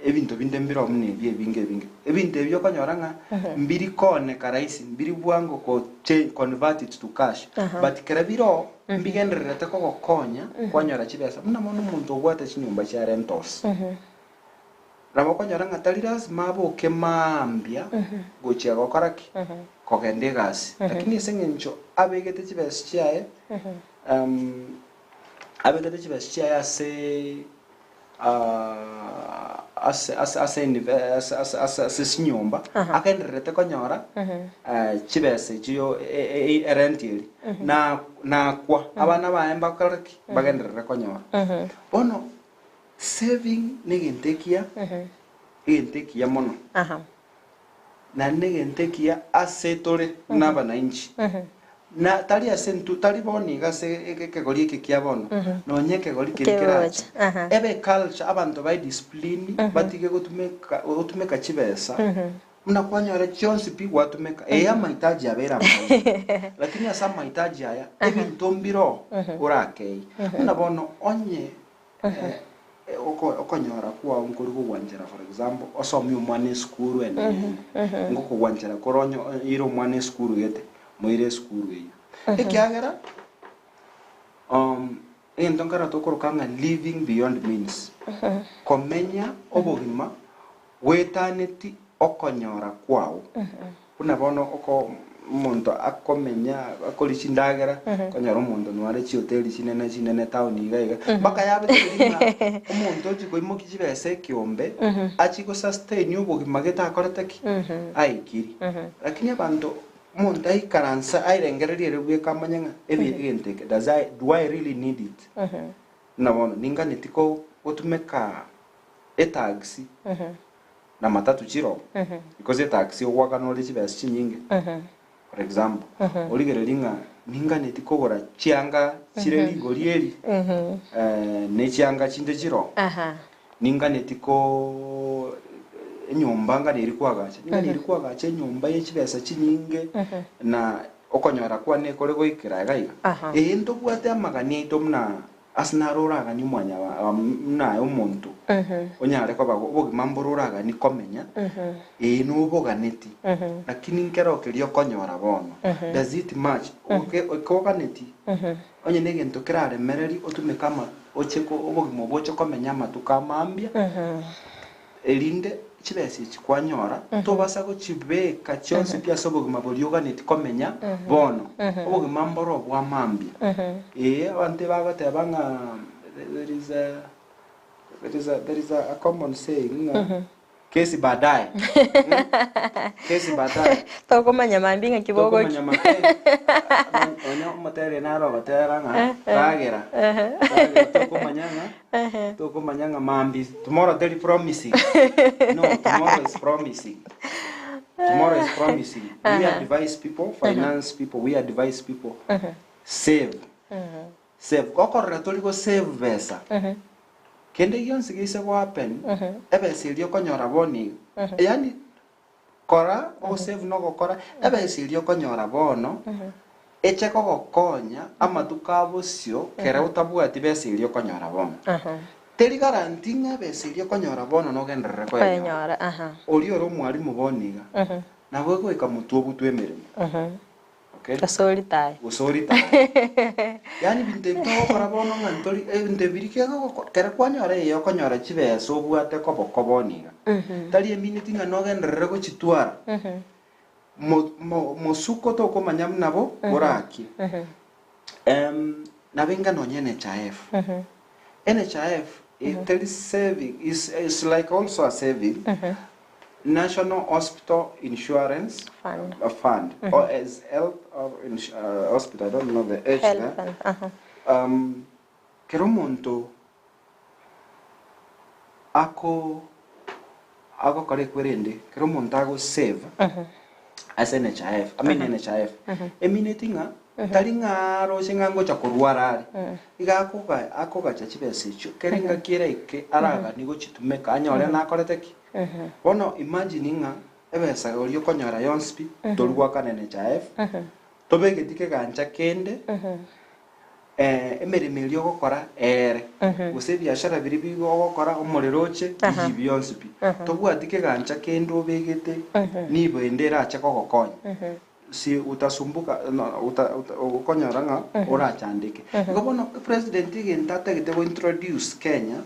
ebintu bindembiro mne binge. Ebintu ebyo kanyoranga mbiri kone karaisi mbiri bwango ko convert it to cash. But kerabiro mbigendere te ko konya kwanyora chibesa. Muna mono muntu obwate chinyumba cha rentals. Rabo kanyoranga taliras mabo kemambia gochia gokaraki kogende gas. Lakini sengencho abegete chibesa chiae abegete chibesa chiae ase sinyumba akenderete konyora chibesa chiyo rentili na kwa abana baemba karaki bagenderere konyora bono saving negentekia entekia mono na negentekia asetore nabana inchi na tali asentu tali boni gase kegoli kikiabono no nyeke goli kirikiracha ebe culture abantu by discipline batige gotumeka chibesa mna kwanyora chonsi pi watumeka eya mahitaji abera lakini asa mahitaji haya ebintu mbiro urakei mna bono onye okonyora kuwa unkuri kuwanjira for example osomi umwane skuru ene ngoko wanjira koronyo iro umwane skuru yete moire skuru eyo ekyagera entonkara tokorokanga living beyond means komenya obogima wetaneti okonyora kwao kuna bono oko umuntu akomenya akolishindagera konyora umuntu nware chi hotel chinene town igaiga baka yabe umuntu ojiko imokijibese kiombe achiko sustain obogima geta akoreteki aikiri lakini abantu umuntu ayikaransa airengererere bwekamanyanga ebigenteke do I really need it nabona ninganetiko otumeka etaxi na matatu chiro because etaxi owaga no lechibese chinyinge for example oligerelinga ninganetiko gora chianga chireli golieri ne chianga chinde chiro ninganetiko nyumba ngani ilikuwagacha ngani ilikuwagacha nyumba yechibesa chinyinge na okonyora kwa ne kore goikira gaiga ento bwate amagani ito mna asinaruraga ni mwanya na umuntu onyare ko bago bogimambururaga ni komenya no boganeti lakini nkero kelio konyora bono does it match okoganeti onye negento kirare mereri otumekama ocheko obogimo bocho komenya matuka mambia elinde chibesi chikwanyora tobasa go chibeka chonse pia sobogima bolioganeti komenya bono obogima mboro bwa mambia abante bagate banga there is a common saying Kesi baadaye. Kesi baadaye. Toko manyama mbinga kibogo. Toko manyama. Onyo matere na ro batera nga. Ragera. Toko manyanga mambi. Tomorrow they promising. No, tomorrow is promising. Tomorrow is promising. We advise people, finance people, we advise people. Save. Save. Kokore toliko save pesa. Kende yonse gise wapen. Ebe silio konyora boni. Yani kora o save no gokora. Ebe silio konyora bono. Eche kogokonya ama tukabusio kera utabwati besilio konyora bono. Teri garanti nga besilio konyora bono no genderere ko konyora. Oli oro mwalimu boniga. Na bwo ika mutu obutwemeremo. Okay. Kasolitaye. Usolitaye. Yani binte bitoko bono ngantori ebinte birike ko kera kwanyora yo konyora chibeso obwate ko bokoboniga. Tali eminiti nga no genderere ko chitwara. Mosuko to komanyam nabo boraki. Nabenga no NHIF. NHIF it is saving is like also a saving. National Hospital Insurance Fund. A fund or as health or hospital. I don't know the H there. Kerumonto ako kare kwerende Kerumonto ako save. As NHIF, I mean NHIF. Eminatinga, talinga rosingango cha kurwarari. Iga akoga cha chibesecho. Keringa kireke araga nigo chitumeka anyore na koreteki. Bono imagininga ebesa olio konyora yonspi tolwa kana NHIF. Tobege dike gancha kende. Emeremelio gokora guse biashara biri bigo gokora omoriroche biyonspi tobwatike gancha kendo begete nibo endera acha gokonya si utasumbuka ukonyoranga orachandike ngobono president igentata gite go introduce Kenya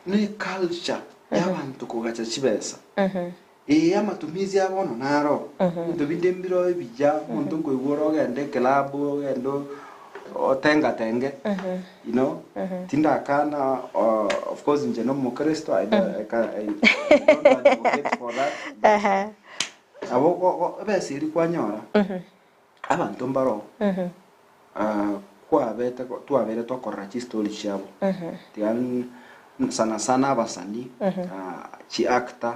ni culture y'abantu kugacha chibesa amatumizi abono naro ndobinde mbiro ebija muntu ngo igoro gende club gendo otenga tenge you know tinda kana of course nje no mukristo I don't advocate for that abo bese ri kwanyora abantu mbaro kwa beta tuabere to korrachistoli chabo tian sana abasani chi actor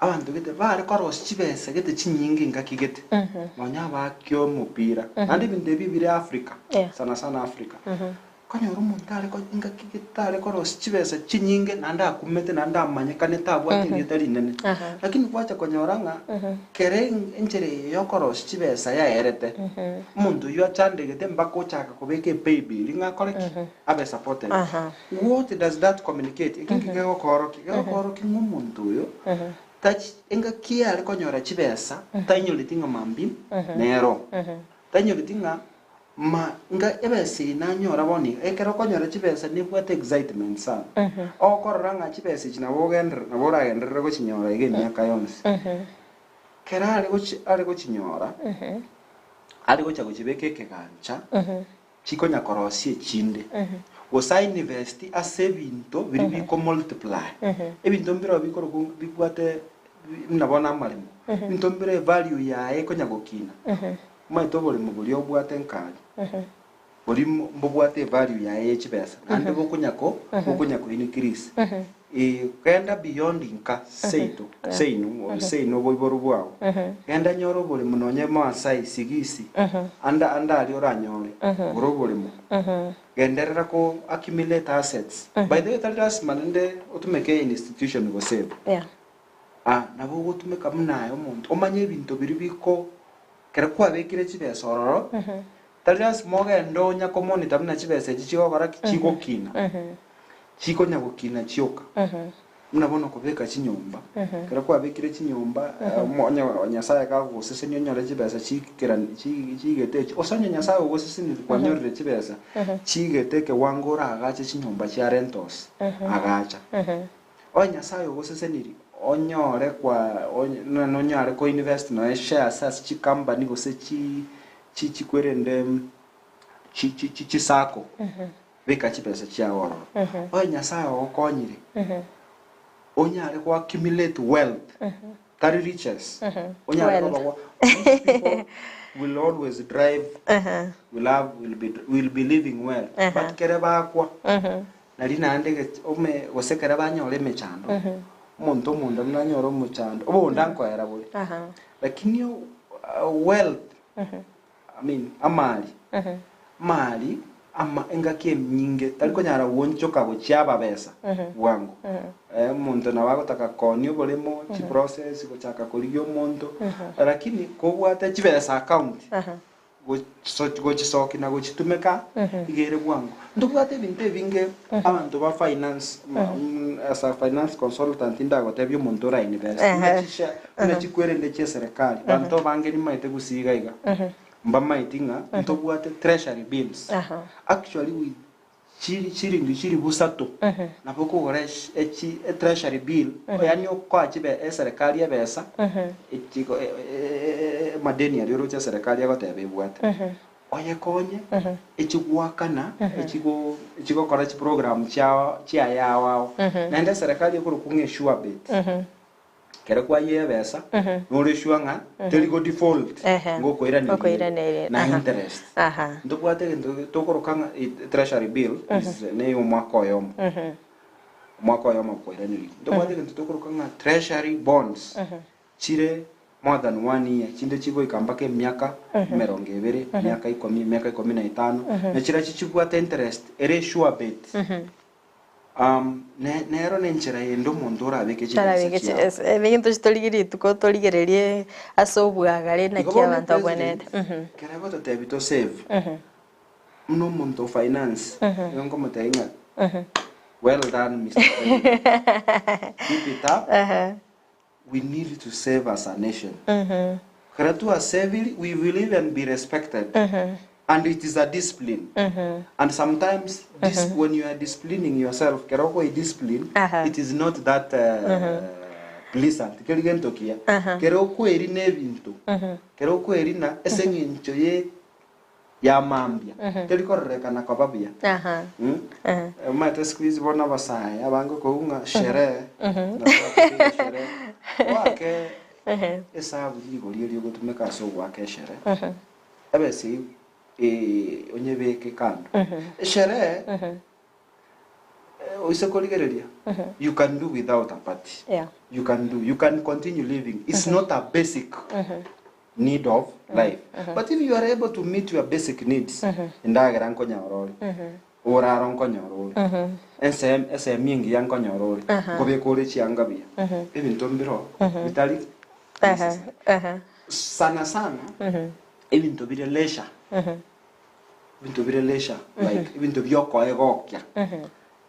abantu gete bari koros chibese gete chinyingi ngakigete nonya bakyo mupira andi binde bibiri Africa sana Africa kanyoro umuntu ko ngakigete koros chibese chinyingi nanda akumete nanda amanyekane tabwati nitari nene lakini kwacha konyoranga kere enjere yo koros chibese ya erete umuntu yo chande gete mbako chaka kubeke baby linga koreki abe supported what does that communicate ikingi ko koroki umuntu yo tach enga kia ali konyora chibesa tanyoli tinga mambi nero tanyoli tinga ma nga ebese na nyora boni ekero konyora chibesa ni bwate excitement sana okoranga chibesa china bogender na bora gender go chinyora ige myaka yonse kera ali go chinyora ali go chago chibeke kegancha chikonya korosie chinde Wosa university a sevinto biri ko multiply ebinto mbiro bikoro bigwate nabona malimo binto mbiro value ya ekonya gokina maito boli mubuli obwate nkali boli mbobwate value ya chibesa ande bokunyako increase kenda beyond inka seino boiboro bwao kenda nyoro boli munonye masai sigisi anda ali oranyore boro boli mu genderera ko accumulate assets by the way that's manende otumeke institution go save nabo gotumeka munayo umuntu omanye ibintu biri biko kera kwa bekire chibesa ororo that's mogendo nya community amna chibesa chigo bara chigo kina chiko nyagukina chioka mnabona kubeka chinyomba kera kwa bekire chinyomba nyasaya ka gusese nyonyore chibesa chikira chigete osanya nyasaya gusese ni kwa nyorre chibesa chigete ke wangora agache chinyomba cha rentos agacha nyasaya gusese ni onyore kwa nonyare ko invest no shares as chi company guse chi kwerende chi sako beka chipesa chia woro nyasaya okonyire onyare ko accumulate wealth tari riches onyare ko these people will always drive will be living well but kere bakwa nari nande ome gosekera banyore mechando monto munda mnanyoro muchando obo ndanko era boli lakini wealth I mean mali ama engakie nyinge taliko nyara wonchoka gochiaba besa wangu monto na wako taka konyo bolemo chi process gochaka koligyo monto lakini ko bwata chibesa account gochisoki na gochitumeka igere bwangu ndubwate binte binge abantu ba finance as a finance consultant ndago tebyo monto ra university nachikwerende che serikali bantu bange ni maite gusiga iga mba maitinga ntobwate treasury bills actually we chiri busato na poko goresh treasury bill yani okwa chibe serikali yabesa ichiko madeni ari rocha serikali yagotebe bwate oye konye ichigwakana ichigo kora chi program chia yawa nende serikali yakuru kunge sure bet kera kwa yebesa nore shuanga teligo default ngo koira na interest ndobwate tokorokanga treasury bill is ne umwako yomo koira ni ndobwate tokorokanga treasury bonds chire more than 1 year chinde chigo ikambake miaka 20 miaka 15 na chira chichibwate interest ere sure bet nero nenchera yendo mondora abeke chibesa ebintu chitoligiritu ko toligererie asobwagare na kia bantu abonete kerego totebito save mno monto finance yongo motainga well done Mr. Keep it up we need to save as a nation karatu a saving we will even be respected and it is a discipline and sometimes when you are disciplining yourself keroko discipline it is not that pleasant keligentokia keroko eri nebintu keroko eri na esengincho ye ya mambia telikoreka na kwababia mate squeeze bona basaya abango ko unga shere na shere wake esa buli liyo gutumeka so wake shere abesi onyebeke kando shere oisokoligereria you can do without a party you can continue living it's not a basic need of life but if you are able to meet your basic needs indagera nkonyorori oraro nkonyorori ense mingi yankonyorori gobe kore chiangabia ebintu mbiro vitali sana ebintu bire leisure bintu bire leisure like bintu byoko egokya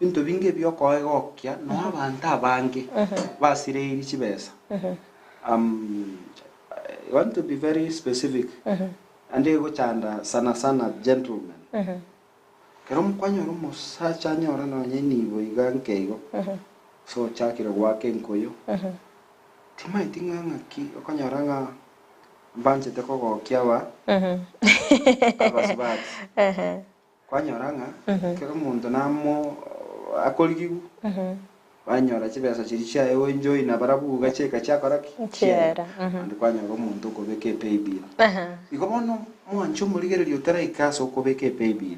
bintu binge byoko egokya no abantu abange basire iri chibesa I want to be very specific and ego chanda sana gentlemen kero mkwanyoro musacha nyora no nyeni bo igankego so chakiro gwake nkoyo tima itinganga ki okanyoranga mbanje teko gokya wa abasbat kwanyoranga kero muntu namo akoligigu banyora chibesa chiri cha ewe enjoy na barabu gacheka chakora kiera and kwanyora umuntu ko beke pay bill ikobono mwancho muligererio tara ikaso ko beke pay bill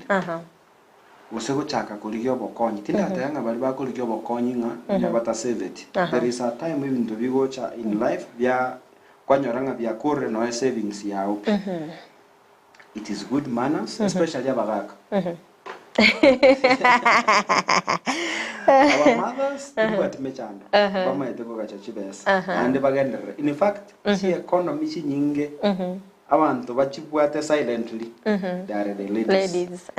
usego chaka kuligyo bokonyi tindatanga bali bakuligyo bokonyi nga bata save it there is a time ibintu bigocha in life bya kwanyoranga bya kore no savings yao it is good manners especially abagaka our mothers what mechando bama yeteko gacha chibesa and bagendere in fact si economy si nyinge abantu bachibwate silently they are the ladies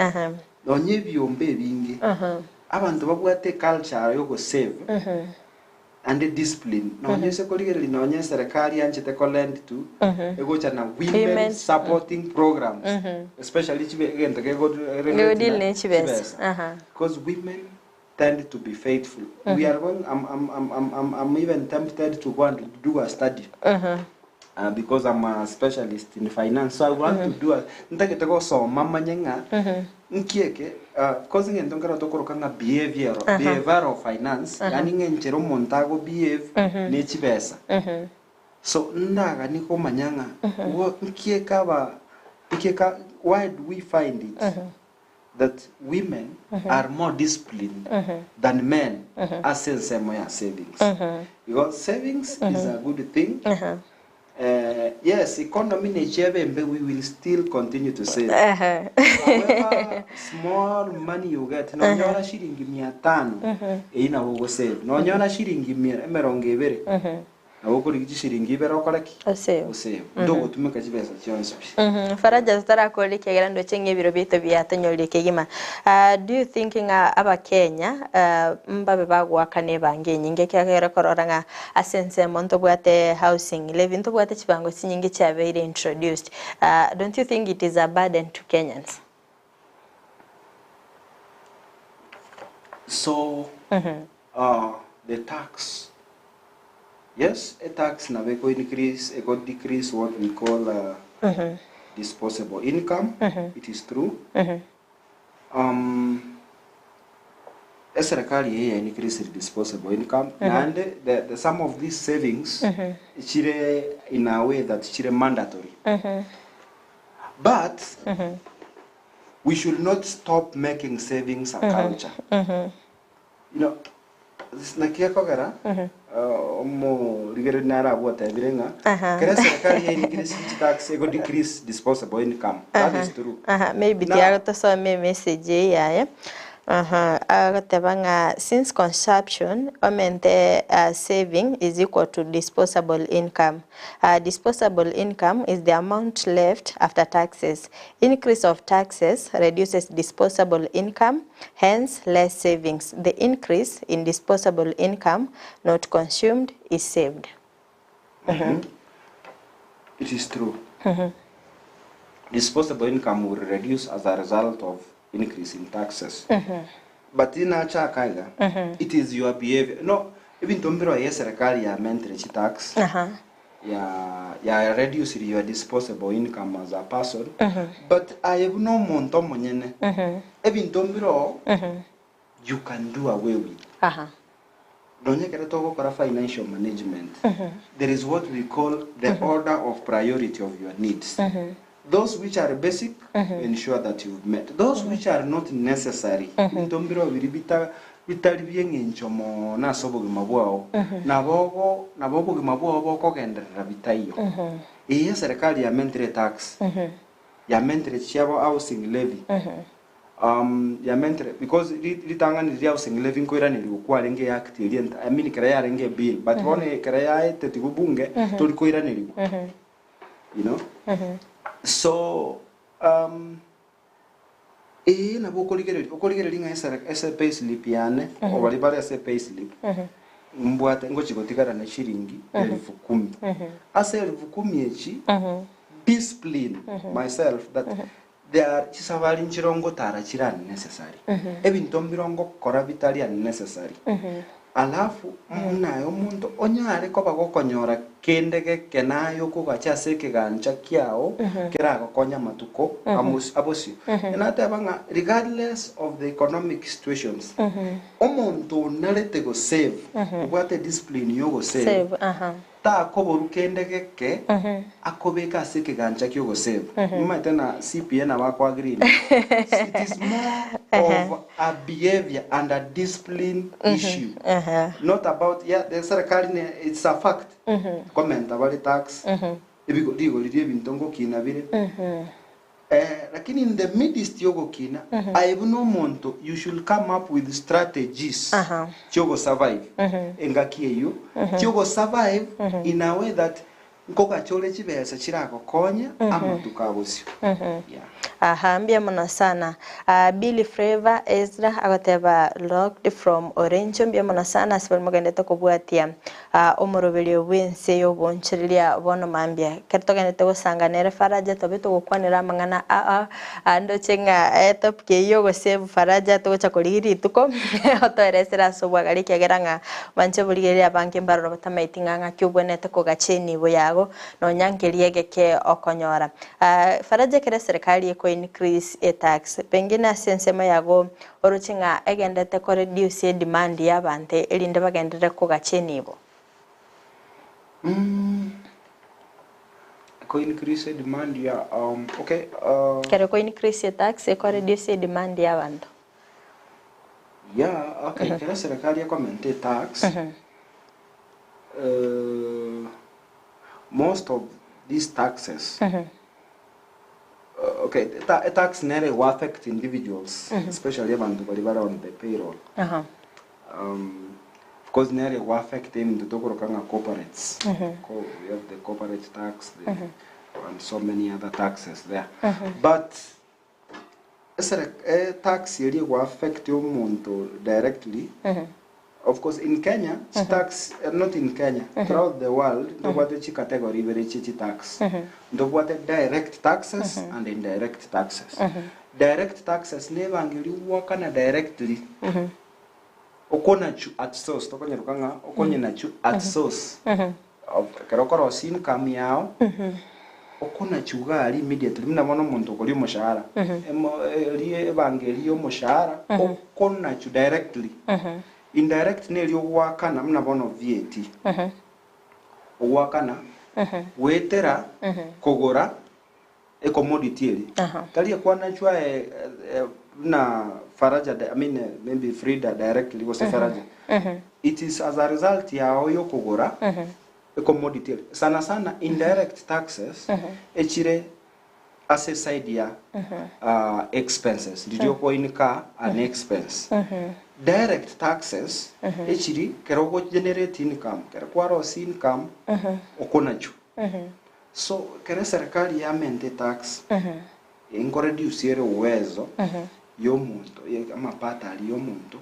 onye byombe bingi abantu babwate culture yo go save and discipline onye se koligere onye serikali anchete collect to ego chana women supporting programs especially chibe agent go related because women tend to be faithful we are going I'm even tempted to go and do a study because I'm a specialist in finance so I want to do a ntakete go so mama nyenga nkieke cause ngento ngara tokoroka nga behavioral finance yani ngenchero montago behave ne chibesa so ndaga niko manyanga wo nkieka why do we find it that women are more disciplined than men as Ense moya savings because savings is a good thing yes, economy we will still continue to save. However small money you get, no nyora shilingi 500 ina wogo save. No nyora shilingi 200 na wogo ligiti shilingi 200 okoraki. Save. Ndogo tumeka chibesa chionso. Faraja zitara kole kegera ndo chenge biro bito byatonyolye kegima. Do you thinking aba Kenya mbabe bagwakane bange nyinge kyagera kororanga asense monto bwate housing levy nto bwate chibango sinyinge cyabeire introduced. Don't you think it is a burden to Kenyans? So the tax, yes, a tax na go increase, a go decrease what we call disposable income. It is true. Serikali yeye increase the disposable income and the some of these savings chire in a way that chire mandatory. But we should not stop making savings a culture. You know, nakia kogera omo ligere nara bota birenga kera serikali yeye increase tax ego decrease disposable income. That is true. Maybe the to so me message ya since consumption omente saving is equal to disposable income. Disposable income is the amount left after taxes. Increase of taxes reduces disposable income, hence less savings. The increase in disposable income not consumed is saved. It is true. Disposable income will reduce as a result of increase in taxes. But in a chakaiga, it is your behavior. No, even tombiro yes serikali ya mentre tax. Ya reduce your disposable income as a person. But I have no monto monyene. Even tombiro you can do away with. Donye kere togo kora financial management. There is what we call the order of priority of your needs. Those which are basic, ensure that you've met. Those which are not necessary, ntombiro wiribita bitalibienge nchomo na sobo gimabwao na bogo gimabwao boko genderera bitayo. Iya serikali ya mentre tax. Ya mentre chiabo housing levy. Ya mentre because litanga ni housing levy nkoira ni likwale nge act ilient. I mean kera renge bill, but one kera ya tetibunge tulikoira ni. You know? So na bokoligere linga esa pay slip yane o bali bali esa pay slip mbwate ngochi gotigara na shilingi 10,000 asa 10,000 echi discipline myself that there are chisavali nchirongo tara chira necessary ebintu mbirongo kora bitali unnecessary alafu nayo muntu onyare ko bagokonyora kendege kenayo ko gachase kegancha kyao kerago konya matuko abosi enate banga regardless of the economic situations omuntu narete go save ubate discipline yo go save ta koboru kendege ke akobeka se kegancha kyo go save nyuma tena CPN abakwa green. It is more of a behavior and a discipline issue. Not about the serikali it's a fact. Comment about tax. Ibigo digo lidie bintongo kina vile. Lakini in the midst yogo kina, I have no monto. You should come up with strategies. Chogo survive. Engakie you. Chogo survive in a way that nkoka chole chibesa chirako konya ama tukabusyo. Mbia mona sana. Billy Flavor Ezra agoteba locked from Orange. Mbia mona sana sipal magandeta kubuatia omorobelio wense yo bonchirilia bono mambia. Kerto ganeta gosanganere Faraja tobeto gokwanira mangana ando chenga etop ke yo go save Faraja to chakoliri tuko otoresera sobwagari kyageranga manche buligeria banke mbaro batamaitinga nga kyuboneta ko gacheni boyago no nyankeliege ke okonyora. Faraja kere serikali eko increase a tax pengine asensema yago oruchinga egendete ko reduce demand ya bante elinde bagendere ko gachenibo ko increase demand ya okay kare ko increase a tax ko reduce demand ya bantu yeah okay kera serikali ya comment tax most of these taxes okay, tax nearly will affect individuals, especially abantu bali bara on the payroll. Of course, nearly will affect them to talk about corporates. We have the corporate tax and so many other taxes there. But a tax really will affect you directly. Of course, in Kenya, tax, not in Kenya, throughout the world, the water category very tax. The water direct taxes and indirect taxes. Direct taxes never angeli work directly. Okonachu at source, tokonya rukanga, okonya nachu at source. Of kerokoro sin come yao. Okonachu gali immediately. Mina mono monto koli moshara. Evangelio moshara. Okonachu directly. Indirect neli owakana mna bono VAT. Owakana wetera kogora e commodity eli. Tali kwa nachwa na Faraja, I mean maybe Fridah directly was a Faraja. It is as a result ya oyo kogora e commodity eli. Sana sana indirect taxes echire as a side ya expenses. Did you koinika an expense? Direct taxes, actually, Kerubo generate income, Kerubo income, Okonachu. So, kere serikali ya mente tax, ingo reduce yere uwezo, yo muntu, amapata ali yo muntu.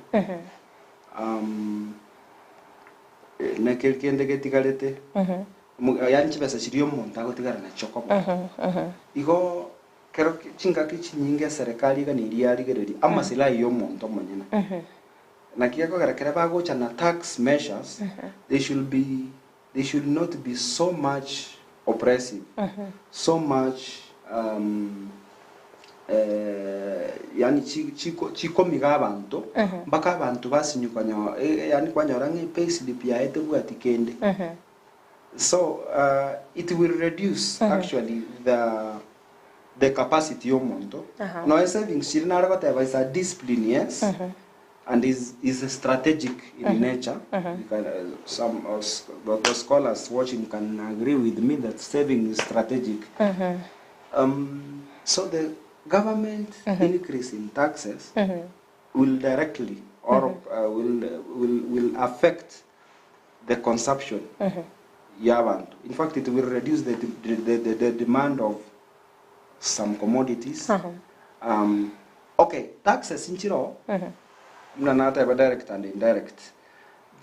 Na kelkende getigalete, yanchi besa chiri yo muntu, ago tigara na choko. Igo, kero chinga kichi nyingi serikali ga niliari gereri, ama sila yo muntu manyena. Na kiako karakera bago chana tax measures, they should not be so much oppressive, so much yani chiko miga abantu baka abantu basinyukanya yani kwanyorange payslip ya ete bwati kende. So it will reduce actually the capacity of Monto. No, savings shirina ragota is a discipline, yes. And is strategic in nature. Some of the scholars watching can agree with me that saving is strategic. So the government increase in taxes will directly or will affect the consumption. In fact, it will reduce the demand of some commodities. Okay, taxes in Chiro. Not direct and indirect.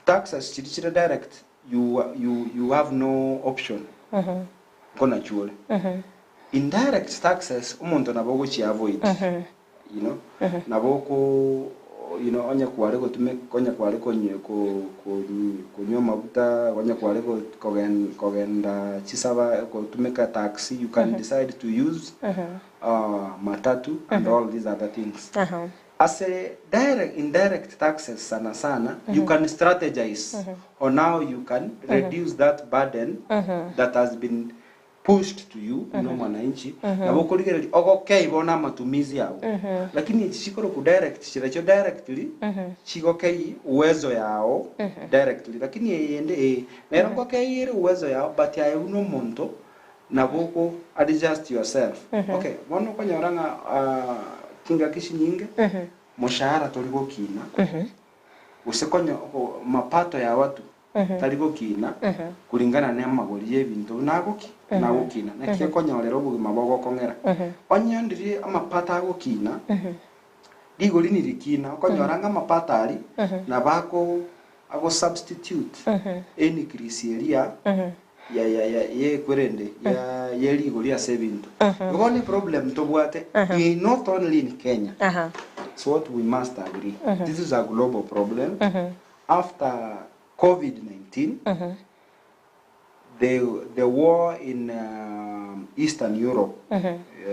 Taxes, chichira direct, you have no option. Konachule. Indirect taxes, umuntu nabogo chi avoid. You know, naboko, you know, onya kuarego tume konya kuarego konyo mabuta, onya kuarego kogenda chisava ko tumeka taxi. You can decide to use matatu and all these other things. As a indirect taxes sana, you can strategize on how you can reduce that burden that has been pushed to you, no mwananchi. Na bokuligere okay bona matumizi yao. Lakini chikoro ku direct chiracho directly chiko kei uwezo yao directly. Lakini yende nero kwa kei uwezo yao but ya uno monto na boko adjust yourself. Okay, wono kwa nyoranga kinga kishi nyinge moshahara toligo kina usekonya mapato ya watu taligo kina kulingana na magoli y'ebintu nago kina na kikonya lero bugi mabogo kongera onyandiri amapata ago kina digoli ni likina konyoranga amapata ali na bako ago substitute any criteria ye kwerende ye ligoli ya sebintu ngoni problem to bwate not only in Kenya. So what we must agree, this is a global problem. After COVID-19, the war in Eastern Europe,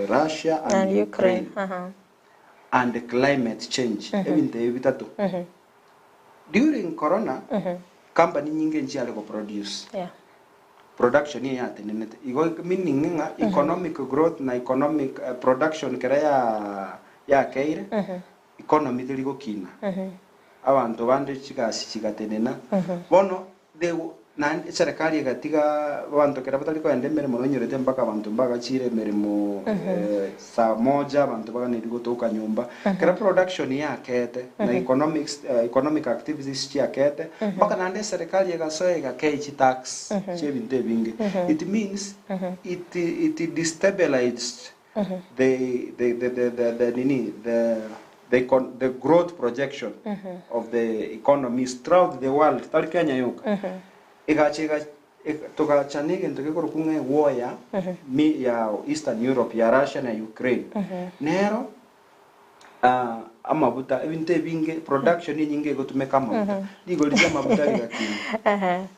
Russia and Ukraine. And the climate change. During Corona, company nyingi nchi aliko produce. Production ya tenene. Meaning economic growth na economic production kera ya keire. Economy diligo kina. Abantu bande chikatenena. Bono na serikali gatiga abantu kera batali ko ende mere mono nyorete mpaka abantu mbaga chire mere mo saa moja abantu baga niligo toka nyumba kera production ya kete na economic activities ya kete mpaka na serikali gasoe ga kei tax chebinte binge. It means it destabilized the growth projection of the economies throughout the world. Tal Kenya yoka. Toka chanige ntoke kunge war ya Eastern Europe ya Russia na Ukraine. Nero amabuta ebinte binge production nyinge go tumeka mabuta. Digo lija mabuta yakini.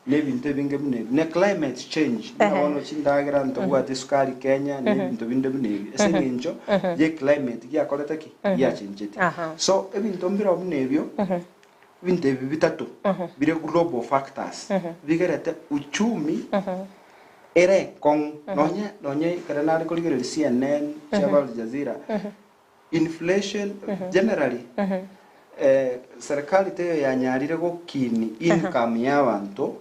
Ne binte binge ne climate change. Na wono chindagira ntobuwa tesukari Kenya ne binto binde bine. Esengenjo ye climate ya koleta ki ya change. So ebinto mbira obnebyo binte bitatu bire global factors bigerete uchumi ere con nonye karanari koligere CNN Al Jazeera inflation generally serikali te yanyarire go kini income ya bantu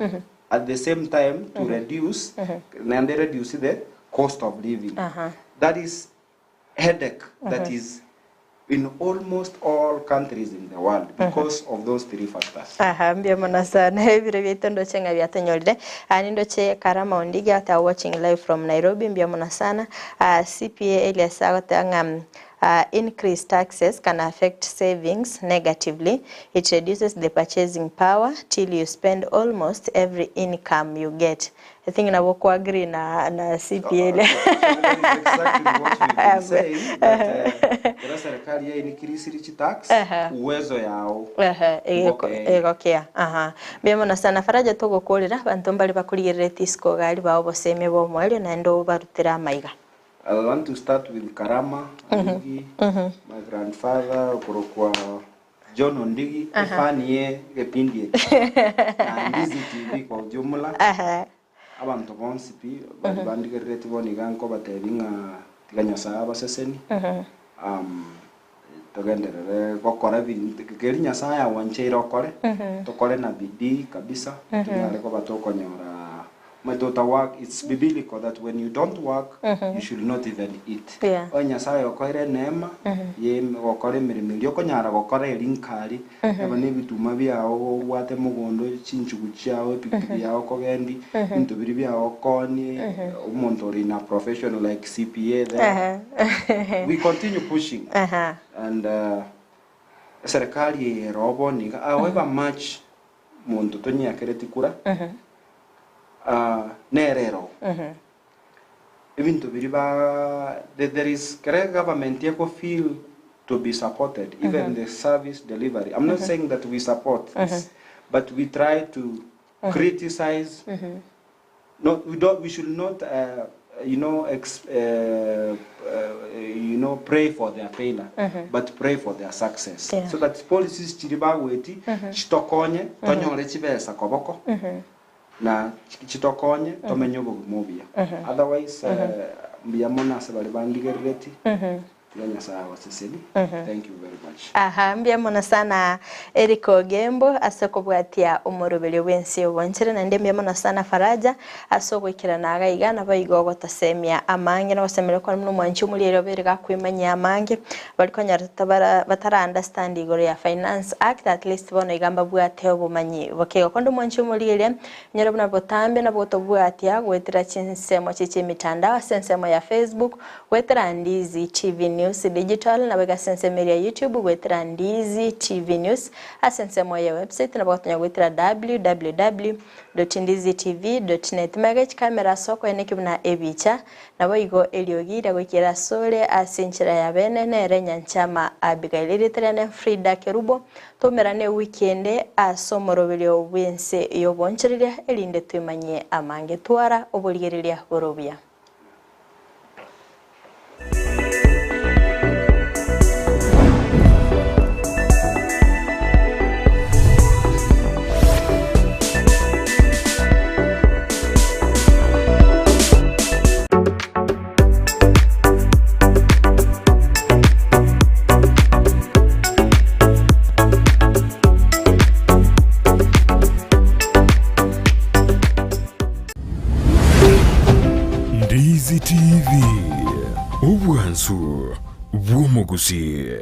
at the same time to reduce and reduce the cost of living. That is headache that is in almost all countries in the world because of those three factors. Mbia mona sana ebire bitondo chenga byatanyorire anindo che Karama Ondiga ata watching live from Nairobi. Mbia mona sana CPA Elias agotanga increased taxes can affect savings negatively. It reduces the purchasing power till you spend almost every income you get. I think na wako agree na CPA. Exactly what we've been saying, that serikali ya increase rich tax uwezo yao egokea bemo na sana Faraja togo kolera bantu mbali bakuligirire tisco gali bawo boseme bo mwali na ndo barutira maiga. I want to start with Karama Ondigi, my grandfather Kurokwa John Ondigi, Fanie Gepindie, na Ndizi TV kwa ujumla. Abantu bonsi pi bandigerete boniganko batebinga tiganya saba seseni. Togenderere gokora bintu kerinya saya wancheira okore tokore na bidii kabisa tunale ko batokonyora matota work. It's biblical that when you don't work you should not even eat. Onya saya okore neema ye gokore mirimo yo konyara gokora elinkari abane bituma byao wate mugondo chinchugu chao pikipiki yao kogendi into biri byao koni umuntu ori na professional like CPA there. We continue pushing and serikali robo ni however much muntu tonya keretikura nerero even to biriba there is correct government yako feel to be supported even the service delivery. I'm not saying that we support this, but we try to criticize. No, we should not pray for their failure, but pray for their success. So that policies chiriba weti chitokonye tonyore chibesa koboko na chitokonye tomenyogo mobia. Otherwise mbiyamona sebali bandigereti Thank you very much. Mbia mona sana Eriko Gembo asokobwatia umurubiri wensi obonchera na ndembia mona sana Faraja asogwikira naga igana bayigo gotasemia amange na basemere kwa mnu mwanchi umuliro berega kwimanya amange balikonya batara understand igoro ya Finance Act at least bono igamba bwate obumanyi bokego kondo mwanchi umulire nyero buna botambe na botobwatia gwetira chinsemo chichi mitandao sensemo ya Facebook gwetira Ndizi TV News Digital na bega sensemo ya YouTube gwetira Ndizi TV News asensemo ya website na botanya gwetira www.ndizitv.net magach camera soko eneki buna ebicha na boigo eliogira gwekira sole asinchira ya bene na erenya nchama abigailire tene Fridah Kerubo tomerane weekend asomorobelio wense yobonchirira elinde twimanye amange twara obuligereria borobia. Gusii TV, ubwansu bw'omu Gusii.